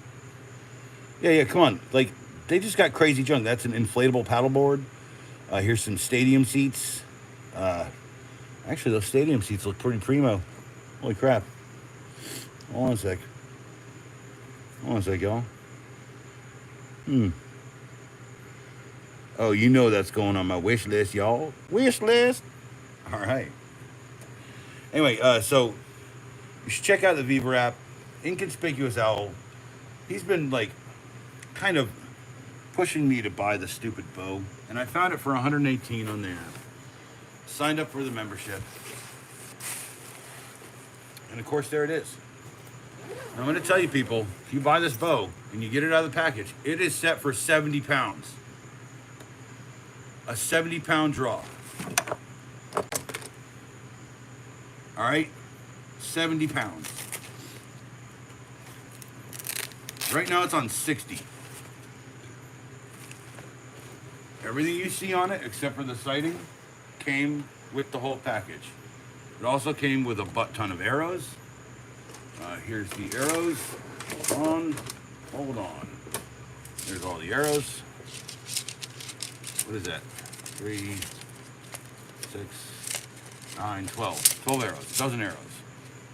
Yeah, come on. Like, they just got crazy junk. That's an inflatable paddleboard. Here's some stadium seats. Actually, those stadium seats look pretty primo. Holy crap. Hold on a sec, y'all. Oh, that's going on my wish list, y'all. Wish list. All right. Anyway, so you should check out the Beaver app. Inconspicuous Owl. He's been kind of pushing me to buy the stupid bow, and I found it for $118 on the app. Signed up for the membership, and of course there it is. And I'm going to tell you, people, if you buy this bow and you get it out of the package, it is set for 70 pounds. A 70-pound draw. All right? 70 pounds. Right now it's on 60. Everything you see on it, except for the sighting, came with the whole package. It also came with a butt ton of arrows. Here's the arrows. Hold on. There's all the arrows. What is that? 3, 6, 9, 12. 12 arrows. A dozen arrows.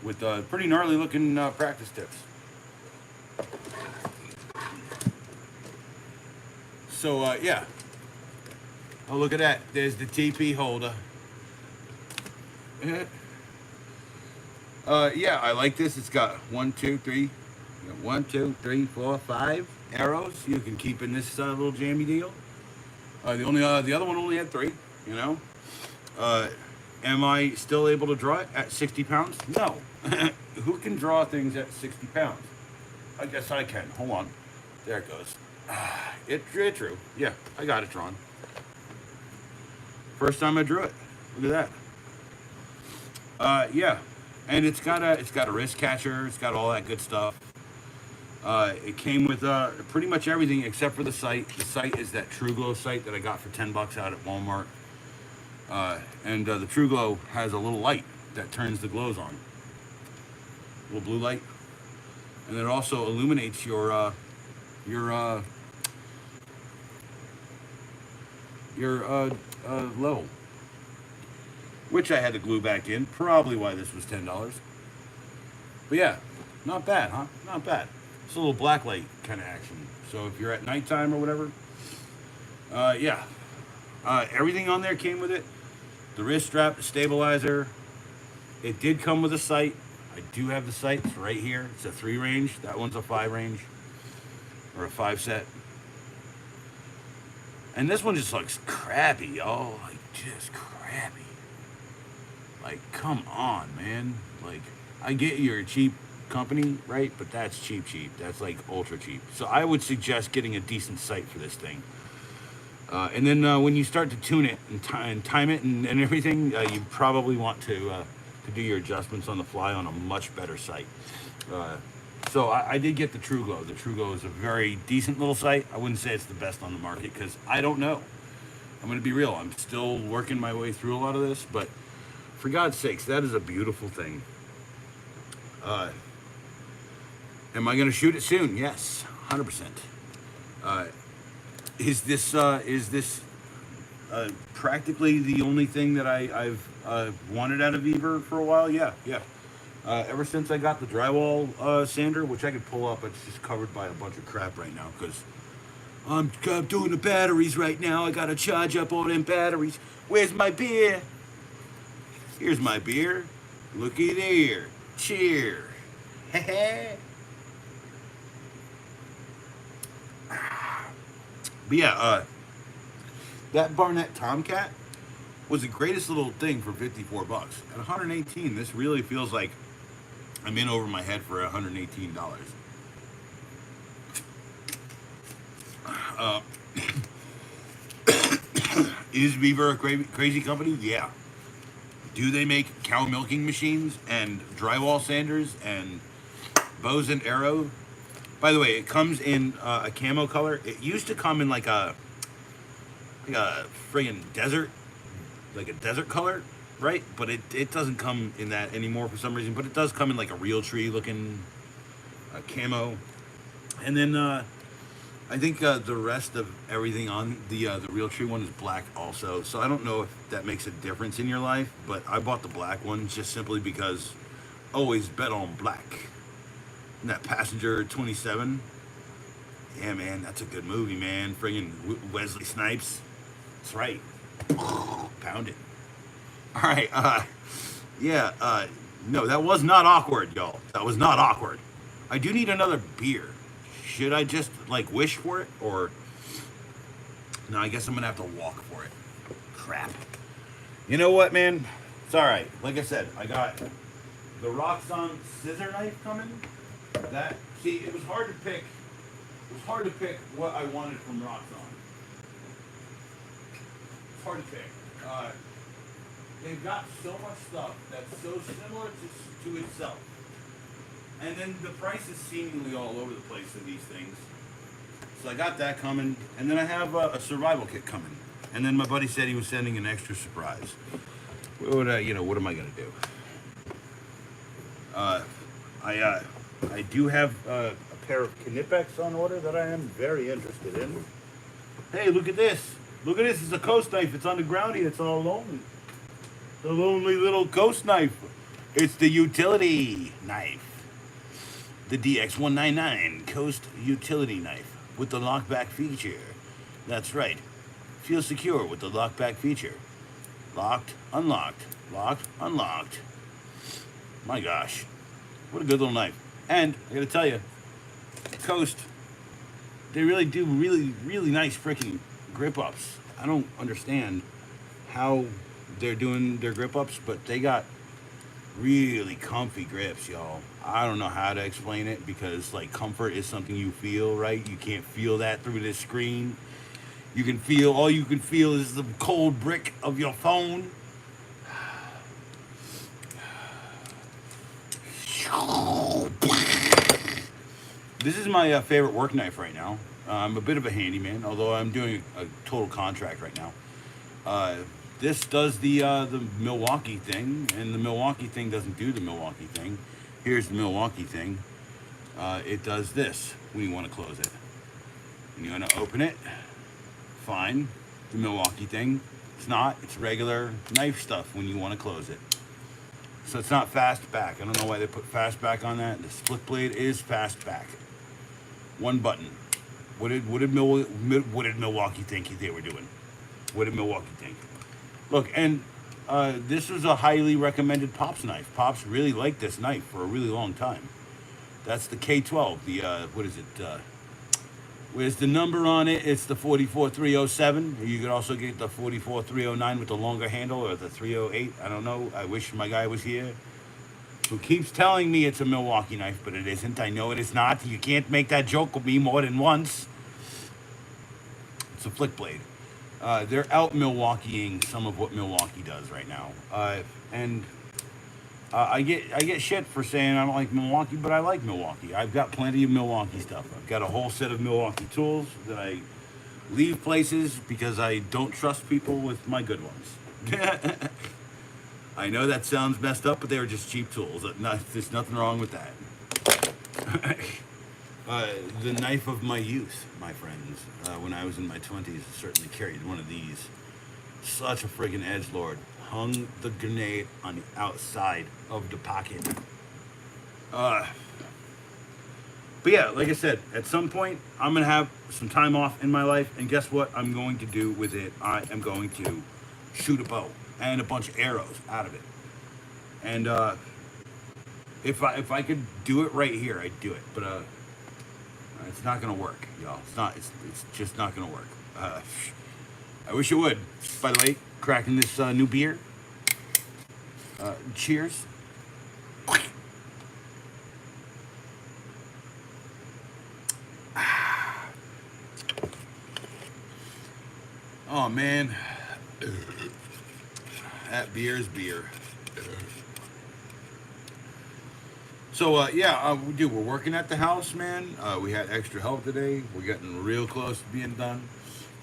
With pretty gnarly looking practice tips. So, yeah. Oh, look at that. There's the TP holder. Yeah, I like this. It's got 1, 2, 3, 4, 5 arrows you can keep in this little jammy deal. The other one only had 3, Uh, am I still able to draw it at 60 pounds? No. Who can draw things at 60 pounds? I guess I can. Hold on. There it goes. It's true. Yeah, I got it drawn. First time I drew it. Look at that. Yeah, and it's got a wrist catcher. It's got all that good stuff. It came with pretty much everything except for the sight. The sight is that True Glow sight that I got for $10 out at Walmart. And the True Glow has a little light that turns the glows on. A little blue light, and it also illuminates your level, which I had to glue back in. Probably why this was $10. But yeah, not bad, huh? Not bad. It's a little black light kind of action. So if you're at nighttime or whatever, yeah. Everything on there came with it. The wrist strap, the stabilizer. It did come with a sight. I do have the sights right here. It's a 3 range. That one's a 5 range. Or a 5 set. And this one just looks crappy, y'all. Like, just crappy. Like, come on, man. Like, I get you're a cheap company, right? But that's cheap. That's like ultra cheap. So I would suggest getting a decent sight for this thing. And then when you start to tune it and time it and everything, you probably want to do your adjustments on the fly on a much better sight. So I did get the True Glow. The True Glow is a very decent little sight. I wouldn't say it's the best on the market because I don't know. I'm going to be real. I'm still working my way through a lot of this, but for God's sakes, that is a beautiful thing. Am I going to shoot it soon? Yes, 100%. Is this practically the only thing that I've wanted out of Eber for a while? Yeah. Ever since I got the drywall sander, which I could pull up, it's just covered by a bunch of crap right now because I'm doing the batteries right now. I gotta charge up all them batteries. Where's my beer? Here's my beer. Looky there. Cheer. But yeah, that Barnett Tomcat was the greatest little thing for $54. At 118, this really feels like I'm in over my head for $118. Is Beaver a crazy company? Yeah. Do they make cow milking machines and drywall sanders and bows and arrow? By the way, it comes in a camo color. It used to come in like a friggin' desert, like a desert color, right? But it doesn't come in that anymore for some reason. But it does come in like a real tree looking camo. And then I think the rest of everything on the real tree one is black also. So I don't know if that makes a difference in your life. But I bought the black one just simply because always bet on black. And that Passenger 27. Yeah, man, that's a good movie, man. Friggin' Wesley Snipes. That's right. Pound it. All right. Yeah. No, that was not awkward, y'all. That was not awkward. I do need another beer. Should I just like wish for it, or no? I guess I'm gonna have to walk for it. Crap. You know what, man? It's all right. Like I said, I got the Roxxon scissor knife coming. It was hard to pick. It was hard to pick what I wanted from Roxxon. It's hard to pick. They've got so much stuff that's so similar to itself. And then the price is seemingly all over the place in these things. So I got that coming. And then I have a survival kit coming. And then my buddy said he was sending an extra surprise. What am I going to do? I do have a pair of Knipex on order that I am very interested in. Hey, look at this. Look at this. It's a coast knife. It's on the ground here. It's all lonely. The lonely little coast knife. It's the utility knife. The DX199 Coast Utility Knife with the lockback feature. That's right. Feel secure with the lockback feature. Locked, unlocked, locked, unlocked. My gosh. What a good little knife. And I gotta tell you, Coast, they really do really nice freaking grip ups. I don't understand how they're doing their grip ups, but they got really comfy grips, y'all. I don't know how to explain it because like comfort is something you feel, right? You can't feel that through this screen. You can feel all you can feel is the cold brick of your phone. This is my favorite work knife right now. I'm a bit of a handyman, although I'm doing a total contract right now. Uh, this does the Milwaukee thing, and the Milwaukee thing doesn't do the Milwaukee thing. Here's the Milwaukee thing. It does this when you want to close it. When you want to open it, fine. The Milwaukee thing, it's not. It's regular knife stuff when you want to close it. So it's not fast back. I don't know why they put fast back on that. The split blade is fast back. One button. What did Milwaukee think they were doing? What did Milwaukee think? Look, and this was a highly recommended Pops knife. Pops really liked this knife for a really long time. That's the K12. The what is it? Where's the number on it? It's the 44307. You could also get the 44309 with the longer handle or the 308. I don't know. I wish my guy was here. Who keeps telling me it's a Milwaukee knife, but it isn't. I know it is not. You can't make that joke with me more than once. It's a flick blade. They're out Milwaukeeing some of what Milwaukee does right now. And I get shit for saying I don't like Milwaukee, but I like Milwaukee. I've got plenty of Milwaukee stuff. I've got a whole set of Milwaukee tools that I leave places because I don't trust people with my good ones. I know that sounds messed up, but they were just cheap tools. There's nothing wrong with that. The knife of my youth, my friends. When I was in my 20s, I certainly carried one of these. Such a friggin' edgelord. Hung the grenade on the outside of the pocket. But yeah, like I said, at some point, I'm going to have some time off in my life. And guess what I'm going to do with it? I am going to shoot a bow and a bunch of arrows out of it. And if I could do it right here, I'd do it. But it's not gonna work, y'all. It's just not gonna work. I wish it would. By the way, cracking this new beer. Cheers. Oh man, that beer is beer. So we're working at the house, man. We had extra help today. We're getting real close to being done.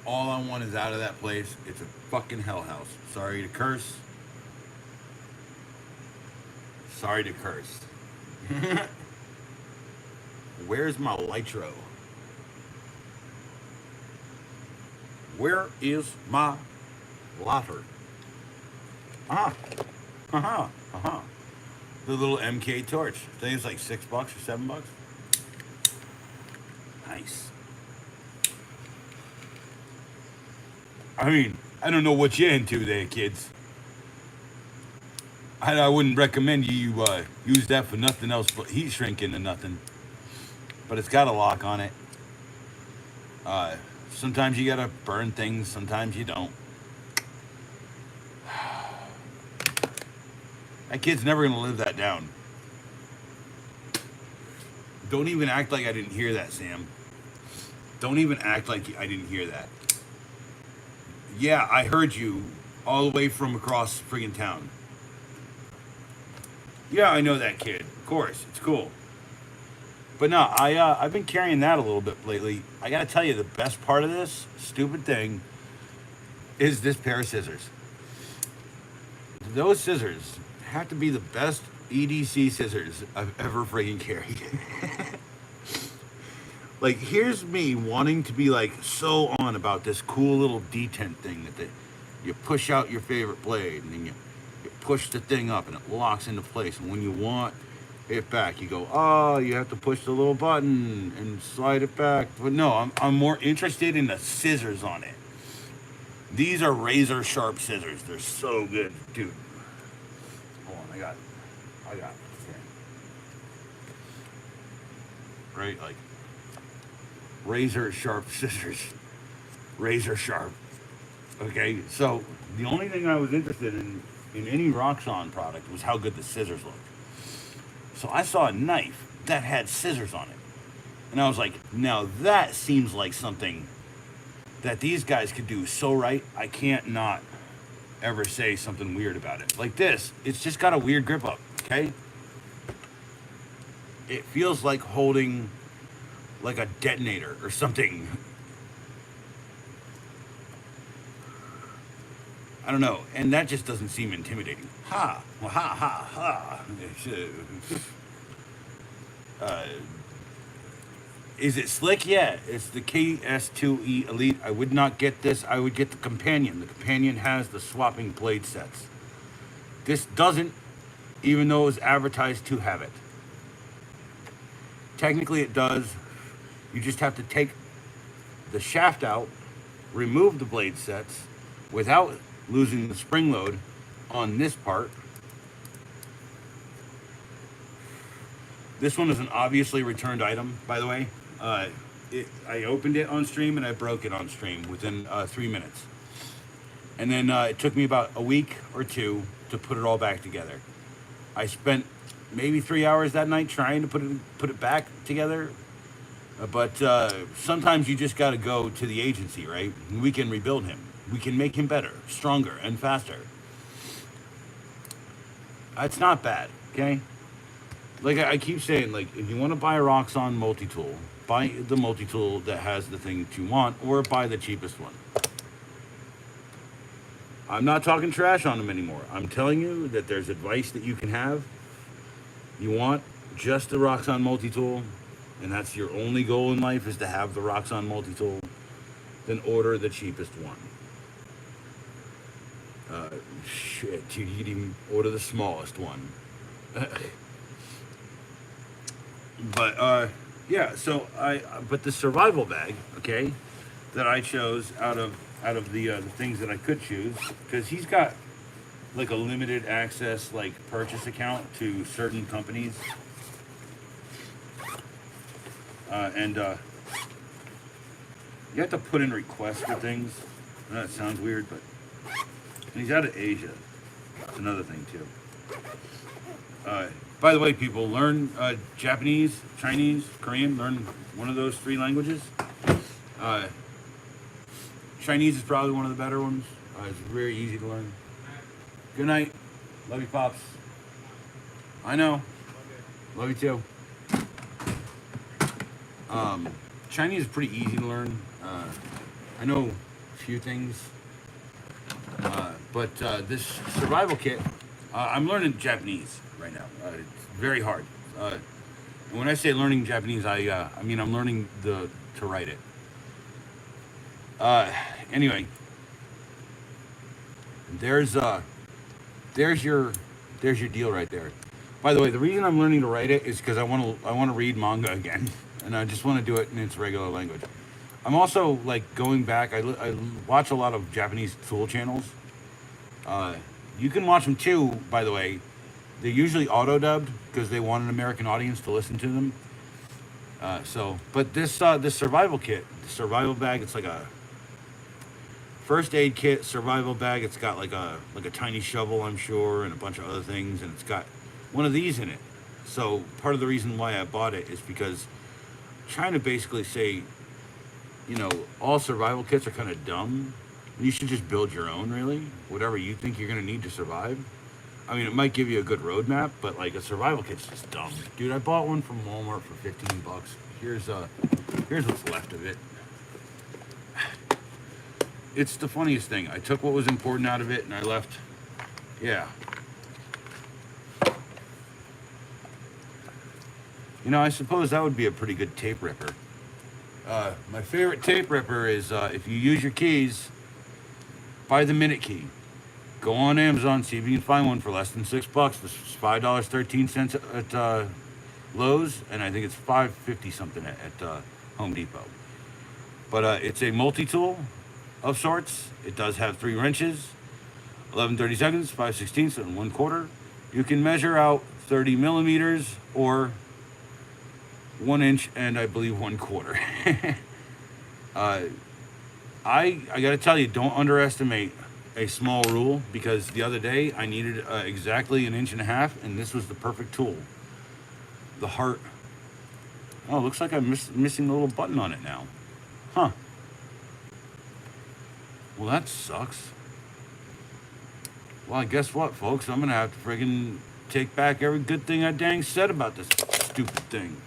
All I want is out of that place. It's a fucking hell house. Sorry to curse. Sorry to curse. Where's my Litro? Where is my lighter? The little MK torch. I think it's like $6 or $7. Nice. I mean, I don't know what you're into there, kids. I wouldn't recommend you use that for nothing else but heat shrinking and nothing. But it's got a lock on it. Sometimes you gotta burn things, sometimes you don't. That kid's never gonna live that down. Don't even act like I didn't hear that, Sam. Don't even act like I didn't hear that. Yeah, I heard you all the way from across friggin' town. Yeah, I know that kid. Of course, it's cool. But no, I've been carrying that a little bit lately. I gotta tell you, the best part of this stupid thing is this pair of scissors. Those scissors have to be the best EDC scissors I've ever friggin' carried. Like, here's me wanting to be like so on about this cool little detent thing that you push out your favorite blade and then you push the thing up and it locks into place. And when you want it back, you go, oh, you have to push the little button and slide it back. But no, I'm more interested in the scissors on it. These are razor sharp scissors. They're so good, dude. Hold on, I got it. Right, like razor sharp scissors. Razor sharp. Okay, so the only thing I was interested in any Roxxon product was how good the scissors looked. So I saw a knife that had scissors on it, and I was like, now that seems like something that these guys could do so right. I can't not ever say something weird about it. Like this, it's just got a weird grip up. Okay, it feels like holding like a detonator or something. I don't know, and that just doesn't seem intimidating. Ha, well, ha, ha, ha. Uh, is it slick? Yeah, it's the KS2E Elite. I would not get this. I would get the Companion. The Companion has the swapping blade sets. This doesn't, even though it was advertised to have it. Technically, it does. You just have to take the shaft out, remove the blade sets without losing the spring load on this part. This one is an obviously returned item, by the way. I opened it on stream and I broke it on stream within 3 minutes. And then it took me about a week or two to put it all back together. I spent maybe 3 hours that night trying to put it back together. But sometimes you just got to go to the agency, right? We can rebuild him. We can make him better, stronger, and faster. It's not bad, okay? Like I keep saying, like if you want to buy a Roxxon multi-tool, buy the multi-tool that has the thing that you want, or buy the cheapest one. I'm not talking trash on them anymore. I'm telling you that there's advice that you can have. You want just the Roxxon multi-tool, and that's your only goal in life is to have the Roxxon multi-tool, then order the cheapest one. Shit, dude, you could even order the smallest one. But yeah, so but the survival bag, okay, that I chose out of the things that I could choose, because he's got like a limited access like purchase account to certain companies, and you have to put in requests for things. I know that sounds weird, but and he's out of Asia. That's another thing too. By the way, people, learn Japanese, Chinese, Korean. Learn one of those 3 languages. Chinese is probably one of the better ones. It's very easy to learn. Good night. Love you, Pops. I know. Love you too. Chinese is pretty easy to learn. I know a few things. But this survival kit, I'm learning Japanese right now. It's very hard. And when I say learning Japanese, I mean I'm learning to write it. Anyway, there's your deal right there. By the way, the reason I'm learning to write it is because I want to read manga again, and I just want to do it in its regular language. I'm also like going back. I watch a lot of Japanese tool channels. You can watch them too, by the way. They're usually auto-dubbed because they want an American audience to listen to them. But this survival kit, the survival bag, it's like a first aid kit, survival bag. It's got like a tiny shovel, I'm sure, and a bunch of other things, and it's got one of these in it. So part of the reason why I bought it is because I'm trying to basically say, all survival kits are kind of dumb. You should just build your own, really. Whatever you think you're going to need to survive. I mean, it might give you a good roadmap, but like a survival kit's just dumb. Dude, I bought one from Walmart for $15. Here's what's left of it. It's the funniest thing. I took what was important out of it and I left. Yeah. I suppose that would be a pretty good tape ripper. My favorite tape ripper is if you use your keys, buy the minute key. Go on Amazon, see if you can find one for less than $6. This is $5.13 at Lowe's, and I think it's $5.50 something at Home Depot. But it's a multi-tool of sorts. It does have 3 wrenches, 11/32, 5/16, and 1/4. You can measure out 30 millimeters or 1 inch and I believe 1/4. I got to tell you, don't underestimate a small rule, because the other day I needed exactly 1.5 inches, and this was the perfect tool. The heart. Oh, looks like I'm missing a little button on it now. Huh. Well, that sucks. Well, guess what, folks? I'm gonna have to friggin' take back every good thing I dang said about this stupid thing.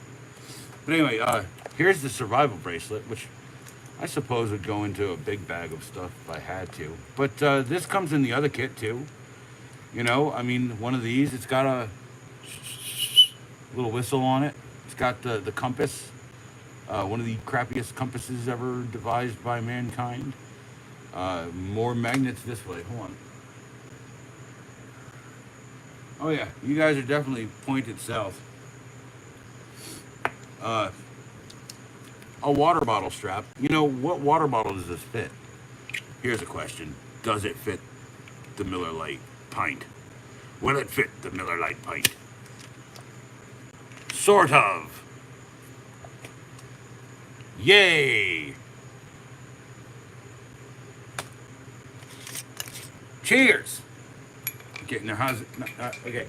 But anyway, here's the survival bracelet, which I suppose would go into a big bag of stuff if I had to. But this comes in the other kit too. You know, I mean, one of these, it's got a little whistle on it. It's got the compass, one of the crappiest compasses ever devised by mankind. More magnets this way. Hold on. Oh yeah, you guys are definitely pointed south. A water bottle strap. You know, what water bottle does this fit? Here's a question. Does it fit the Miller Lite pint? Will it fit the Miller Lite pint? Sort of. Yay! Cheers! Okay, now how's it? Okay.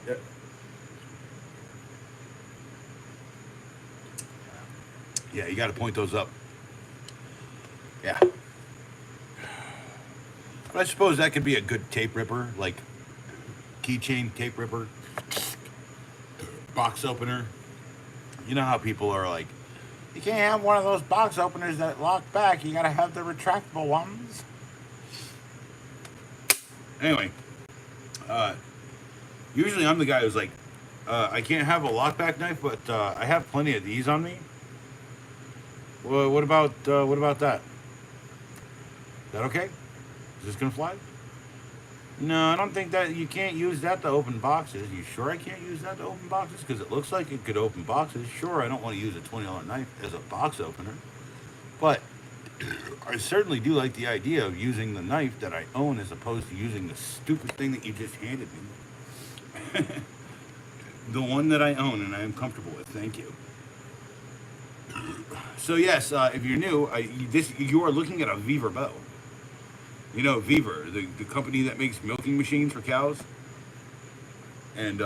Yeah, you got to point those up. Yeah. But I suppose that could be a good tape ripper, like keychain tape ripper, box opener. You know how people are like, you can't have one of those box openers that lock back. You got to have the retractable ones. Anyway, usually I'm the guy who's like, I can't have a lockback knife, but I have plenty of these on me. Well, what about that? Is that okay? Is this gonna fly? No, I don't think that you can't use that to open boxes. You sure I can't use that to open boxes? Because it looks like it could open boxes. Sure, I don't want to use a $20 knife as a box opener, but I certainly do like the idea of using the knife that I own as opposed to using the stupid thing that you just handed me. The one that I own and I am comfortable with. Thank you. So yes, if you're new, you are looking at a Weaver bow. You know, Weaver, the company that makes milking machines for cows. And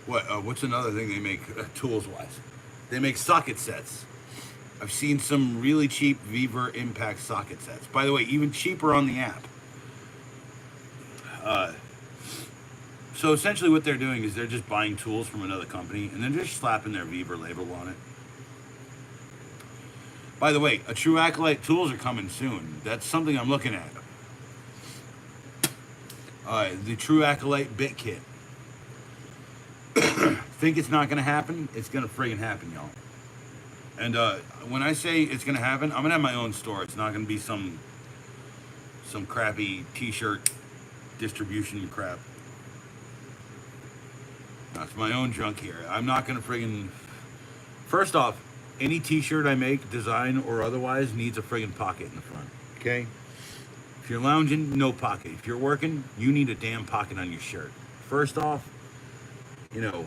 what's another thing they make tools wise? They make socket sets. I've seen some really cheap Weaver impact socket sets. By the way, even cheaper on the app. So essentially what they're doing is they're just buying tools from another company and then just slapping their Weaver label on it. By the way, a True Acolyte tools are coming soon. That's something I'm looking at. The True Acolyte bit kit. Think it's not going to happen? It's going to friggin' happen, y'all. And when I say it's going to happen, I'm going to have my own store. It's not going to be some crappy t-shirt distribution crap. That's my own junk here. I'm not going to friggin'... First off, any t-shirt I make, design or otherwise, needs a friggin' pocket in the front. Okay? If you're lounging, no pocket. If you're working, you need a damn pocket on your shirt. First off, you know,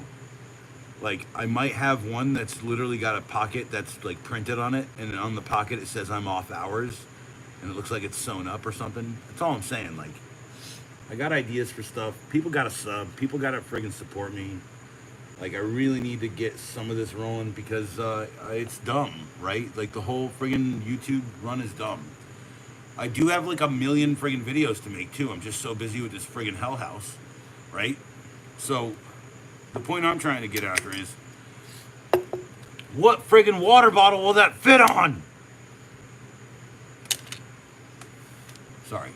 like I might have one that's literally got a pocket that's like printed on it, and on the pocket it says I'm off hours, and it looks like it's sewn up or something. That's all I'm saying. Like, I got ideas for stuff. People got to sub. People got to friggin' support me. Like, I really need to get some of this rolling because it's dumb, right? Like, the whole friggin' YouTube run is dumb. I do have like 1 million friggin' videos to make too. I'm just so busy with this friggin' hell house, right? So, the point I'm trying to get after is, what friggin' water bottle will that fit on? Sorry.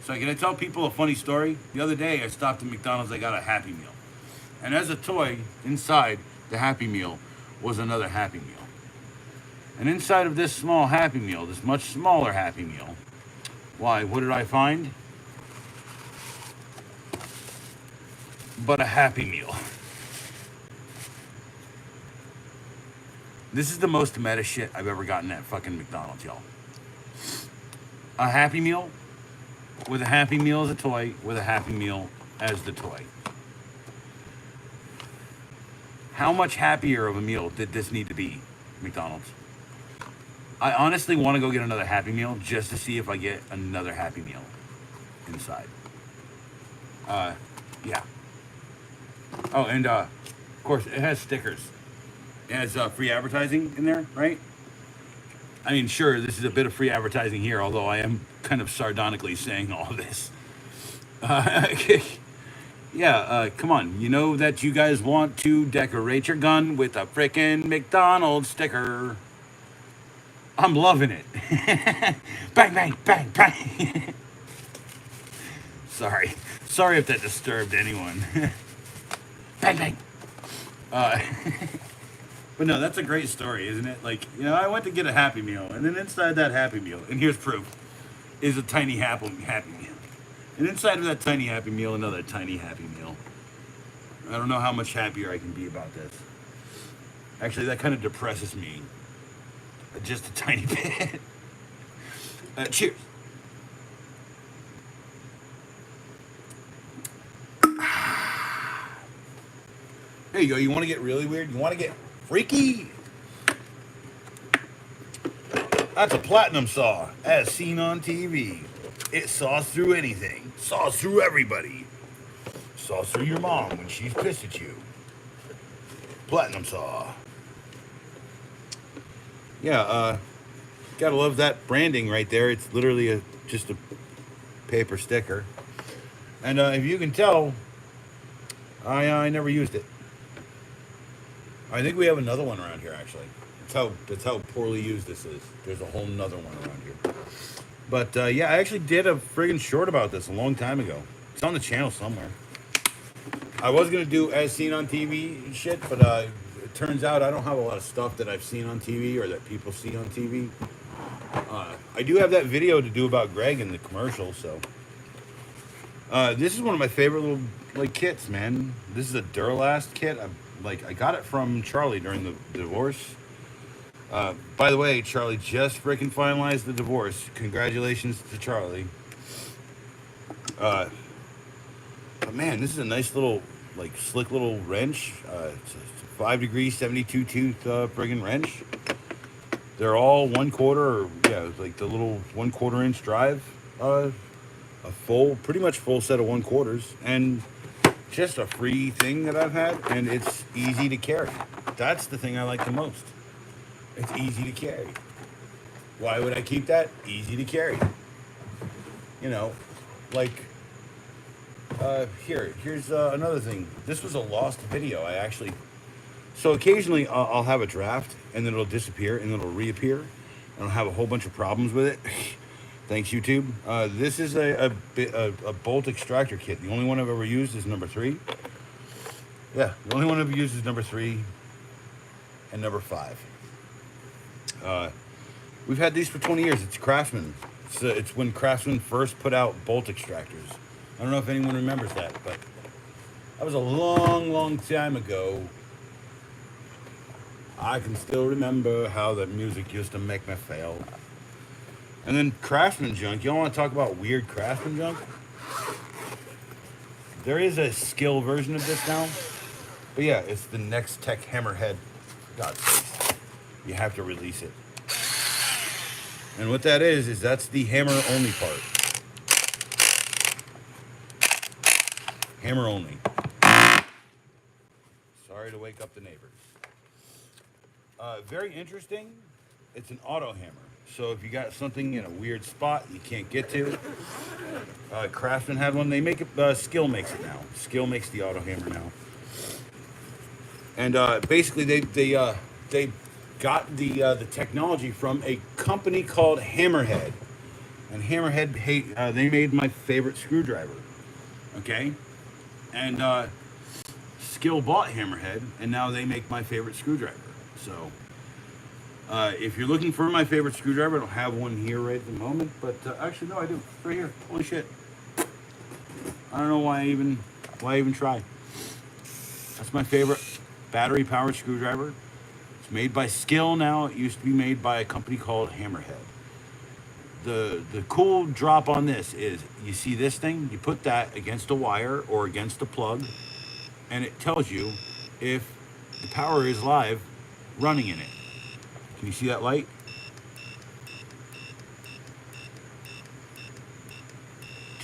So can I tell people a funny story? The other day I stopped at McDonald's, I got a Happy Meal. And as a toy, inside the Happy Meal was another Happy Meal. And inside of this small Happy Meal, this much smaller Happy Meal, why, what did I find? But a Happy Meal. This is the most meta shit I've ever gotten at fucking McDonald's, y'all. A Happy Meal with a Happy Meal as a toy, with a Happy Meal as the toy. How much happier of a meal did this need to be, McDonald's? I honestly want to go get another Happy Meal just to see if I get another Happy Meal inside. Uh, yeah. Oh, and of course, it has stickers. It has free advertising in there, right? I mean, sure, this is a bit of free advertising here, although I am kind of sardonically saying all of this. Uh, yeah, come on. You know that you guys want to decorate your gun with a frickin' McDonald's sticker. I'm loving it. Bang, bang, bang, bang. Sorry. Sorry if that disturbed anyone. Bang, bang. Uh, but no, that's a great story, isn't it? Like, you know, I went to get a Happy Meal, and then inside that Happy Meal, and here's proof, is a tiny Happy Meal. And inside of that tiny Happy Meal, another tiny Happy Meal. I don't know how much happier I can be about this. Actually, that kind of depresses me. Just a tiny bit. Cheers. There you go. You want to get really weird? You want to get freaky? That's a platinum saw, as seen on TV. It saws through anything. Saws through everybody. Saws through your mom when she's pissed at you. Platinum saw. Yeah, gotta love that branding right there. It's literally just a paper sticker. And if you can tell, I never used it. I think we have another one around here, actually. That's how poorly used this is. There's a whole nother one around here. But yeah, I actually did a friggin' short about this a long time ago. It's on the channel somewhere. I was gonna do as seen on TV and shit, but it turns out I don't have a lot of stuff that I've seen on TV or that people see on TV. I do have that video to do about Greg in the commercial, so. This is one of my favorite little like kits, man. This is a Duralast kit. I got it from Charlie during the divorce. By the way, Charlie just freaking finalized the divorce. Congratulations to Charlie. But man, this is a nice little, like, slick little wrench. It's a 5 degree, 72 tooth friggin' wrench. They're all 1/4, or yeah, like the little 1/4 inch drive. A pretty much full set of 1/4s, and just a free thing that I've had, and it's easy to carry. That's the thing I like the most. It's easy to carry. Why would I keep that? Easy to carry. You know, like, here's another thing. This was a lost video. So occasionally I'll have a draft, and then it'll disappear, and then it'll reappear, and I'll have a whole bunch of problems with it. Thanks, YouTube. This is a bolt extractor kit. The only one I've ever used is number 3. Yeah, the only one I've used is number 3 and number 5. We've had these for 20 years. It's Craftsman. It's when Craftsman first put out bolt extractors. I don't know if anyone remembers that, but that was a long, long time ago. I can still remember how the music used to make me feel. And then Craftsman junk. Y'all want to talk about weird Craftsman junk? There is a skill version of this now. But yeah, it's the Next Tech Hammerhead. God sakes. You have to release it. And what that is that's the hammer only part. Hammer only. Sorry to wake up the neighbors. Very interesting. It's an auto hammer. So if you got something in a weird spot you can't get to, Craftsman had one. They make it. Skill makes it now. Skill makes the auto hammer now. And basically they got the technology from a company called Hammerhead, and Hammerhead they made my favorite screwdriver. Okay, and Skill bought Hammerhead, and now they make my favorite screwdriver. So. If you're looking for my favorite screwdriver, I don't have one here right at the moment, but actually no, I do. Right here. Holy shit! I don't know why I even try. That's my favorite battery-powered screwdriver. It's made by Skill now. It used to be made by a company called Hammerhead. The cool drop on this is, you see this thing? You put that against a wire or against a plug, and it tells you if the power is live running in it. Can you see that light?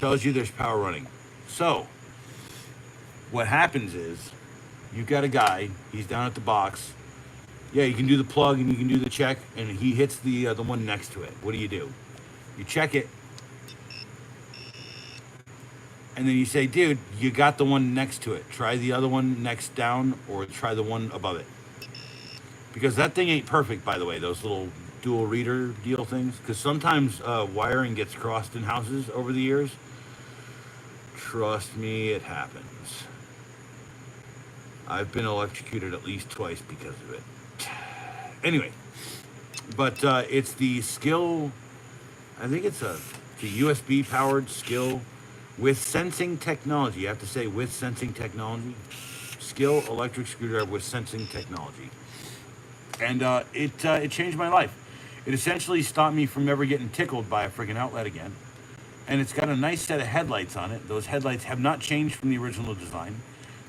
tells you there's power running. So, what happens is, you've got a guy, he's down at the box. Yeah, you can do the plug and you can do the check, and he hits the one next to it. What do? You check it, and then you say, dude, you got the one next to it. Try the other one next down, or try the one above it. Because that thing ain't perfect, by the way, those little dual reader deal things. Because sometimes wiring gets crossed in houses over the years. Trust me, it happens. I've been electrocuted at least twice because of it. Anyway, but it's the skill. I think it's a USB powered skill with sensing technology. You have to say with sensing technology. Skill electric screwdriver with sensing technology. And it changed my life. It essentially stopped me from ever getting tickled by a friggin' outlet again. And it's got a nice set of headlights on it. Those headlights have not changed from the original design.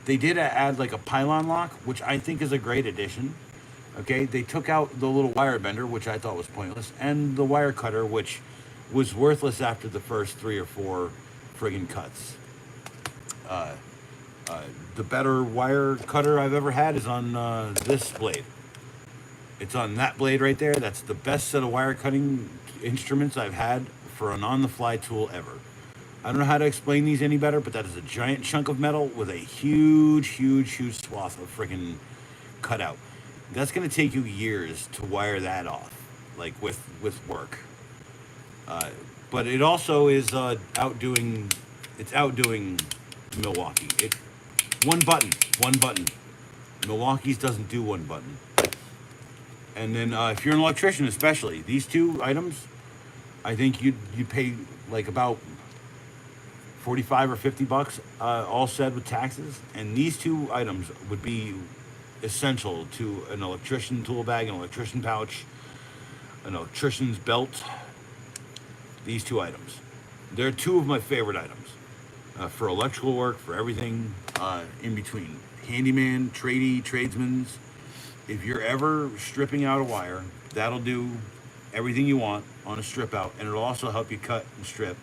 They did add like a pylon lock, which I think is a great addition. Okay, they took out the little wire bender, which I thought was pointless, and the wire cutter, which was worthless after the first 3 or 4 friggin' cuts. The better wire cutter I've ever had is on this blade. It's on that blade right there. That's the best set of wire cutting instruments I've had for an on-the-fly tool ever. I don't know how to explain these any better, but that is a giant chunk of metal with a huge, huge, huge swath of friggin' cutout. That's going to take you years to wire that off, like with work. But it also is outdoing Milwaukee. One button. Milwaukee's doesn't do one button. And then if you're an electrician, especially these two items, I think you pay like about 45 or 50 bucks, all said with taxes. And these two items would be essential to an electrician tool bag, an electrician pouch, an electrician's belt. These two items. They're two of my favorite items for electrical work, for everything in between. Handyman, tradie, tradesman's. If you're ever stripping out a wire, that'll do everything you want on a strip out, and it'll also help you cut and strip.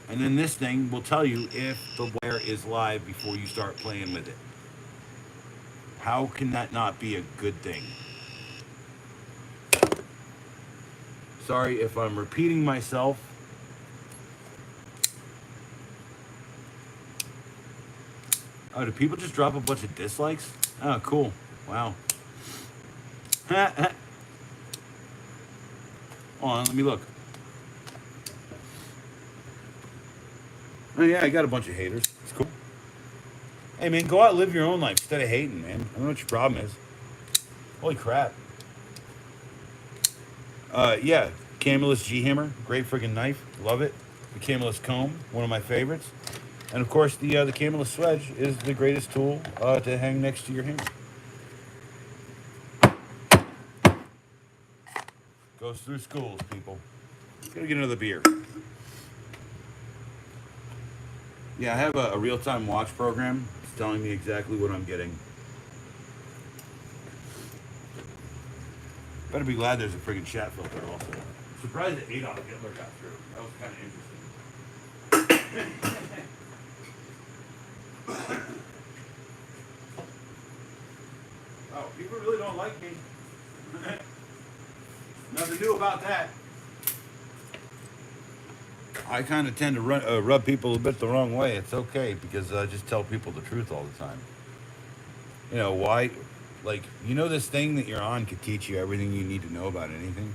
And then this thing will tell you if the wire is live before you start playing with it. How can that not be a good thing? Sorry if I'm repeating myself. Oh, do people just drop a bunch of dislikes? Oh, cool. Wow. Hold on, let me look. Oh yeah, I got a bunch of haters. It's cool. Hey man, go out and live your own life instead of hating, man. I don't know what your problem is. Holy crap. Yeah, Camillus G-Hammer, great freaking knife, love it. The Camillus comb, one of my favorites. And of course, the Camillus Sledge is the greatest tool to hang next to your hammer. Goes through schools, people. Gotta get another beer. Yeah, I have a real-time watch program. It's telling me exactly what I'm getting. Better be glad there's a friggin' chat filter also. Surprised that Adolf Hitler got through. That was kind of interesting. Oh, people really don't like me. Nothing new about that. I kind of tend to rub people a bit the wrong way. It's okay because I just tell people the truth all the time. You know, why? Like, you know, this thing that you're on could teach you everything you need to know about anything.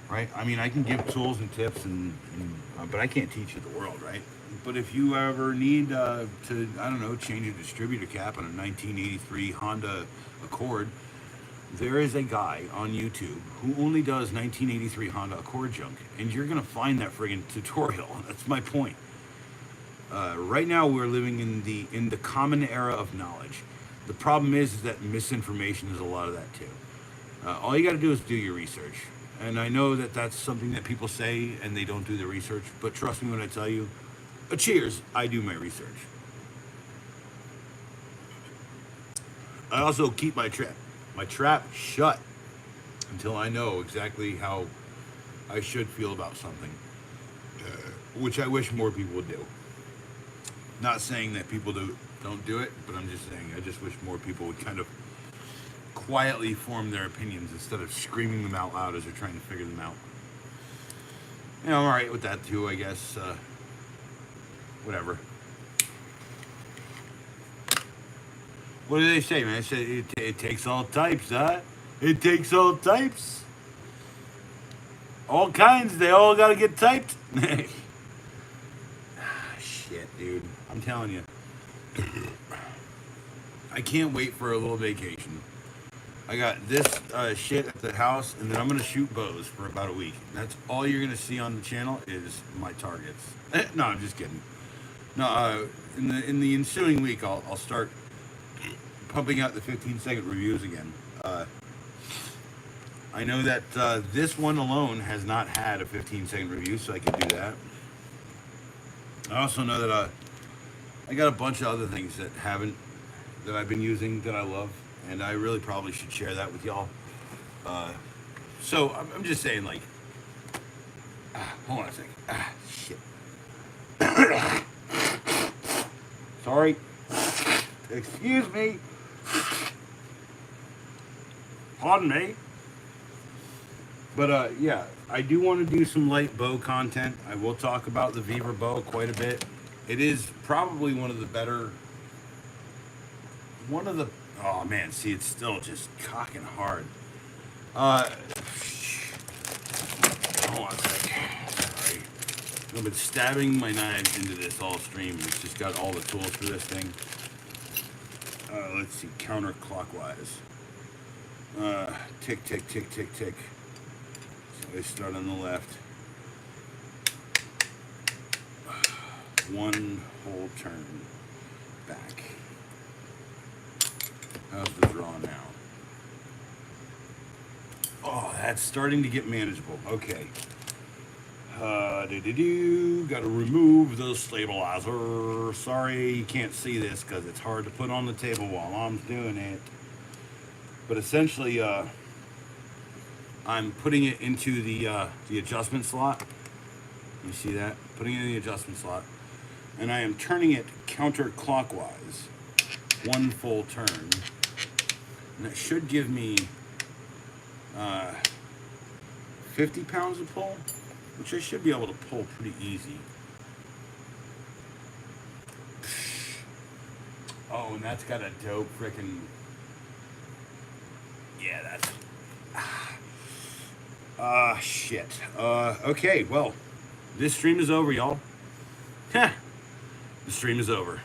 Right? I mean, I can give tools and tips, but I can't teach you the world, right? But if you ever need to, I don't know, change a distributor cap on a 1983 Honda Accord, there is a guy on YouTube who only does 1983 Honda Accord junk, and you're going to find that friggin' tutorial. That's my point. Right now, we're living in the common era of knowledge. The problem is that misinformation is a lot of that too. All you got to do is do your research. And I know that that's something that people say and they don't do the research, but trust me when I tell you, cheers, I do my research. I also keep my trap shut until I know exactly how I should feel about something. which I wish more people would do. Not saying that people don't do it, but I'm just saying I just wish more people would kind of quietly form their opinions instead of screaming them out loud as they're trying to figure them out. You know, I'm alright with that too, I guess. Whatever. What do they say, man? They say it takes all types, huh? It takes all types. All kinds, they all gotta get typed. Shit, dude. I'm telling you. I can't wait for a little vacation. I got this shit at the house, and then I'm gonna shoot bows for about a week. That's all you're gonna see on the channel is my targets. No, I'm just kidding. No, in the ensuing week, I'll start pumping out the 15-second reviews again. I know that this one alone has not had a 15-second review, so I can do that. I also know that I got a bunch of other things that I've been using that I love, and I really probably should share that with y'all. So I'm just saying, like, hold on a second. Shit. Sorry. Excuse me. Pardon me. But yeah, I do want to do some light bow content. I will talk about the Beaver bow quite a bit. It is probably one of the better. Oh man, see, it's still just cocking hard. Hold on a sec. Sorry. I've been stabbing my knives into this all stream. It's just got all the tools for this thing. Let's see, counterclockwise. Tick, tick, tick, tick, tick. So I start on the left. One whole turn back. How's the draw now? Oh, that's starting to get manageable. Okay. Got to remove the stabilizer. Sorry you can't see this because it's hard to put on the table while I'm doing it. But essentially, I'm putting it into the adjustment slot. You see that? Putting it in the adjustment slot. And I am turning it counterclockwise. One full turn. And that should give me 50 pounds of pull, which I should be able to pull pretty easy. Oh, and that's got a dope frickin'... Yeah, that's... shit. Okay, well, this stream is over, y'all. Heh. The stream is over.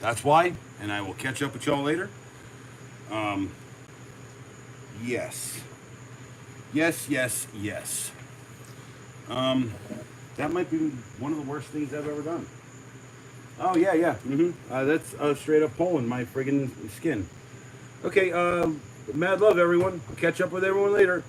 That's why, and I will catch up with y'all later. Yes. Yes, yes, yes. That might be one of the worst things I've ever done. Oh, yeah, yeah. That's straight up pulling my friggin' skin. Okay, mad love, everyone. I'll catch up with everyone later.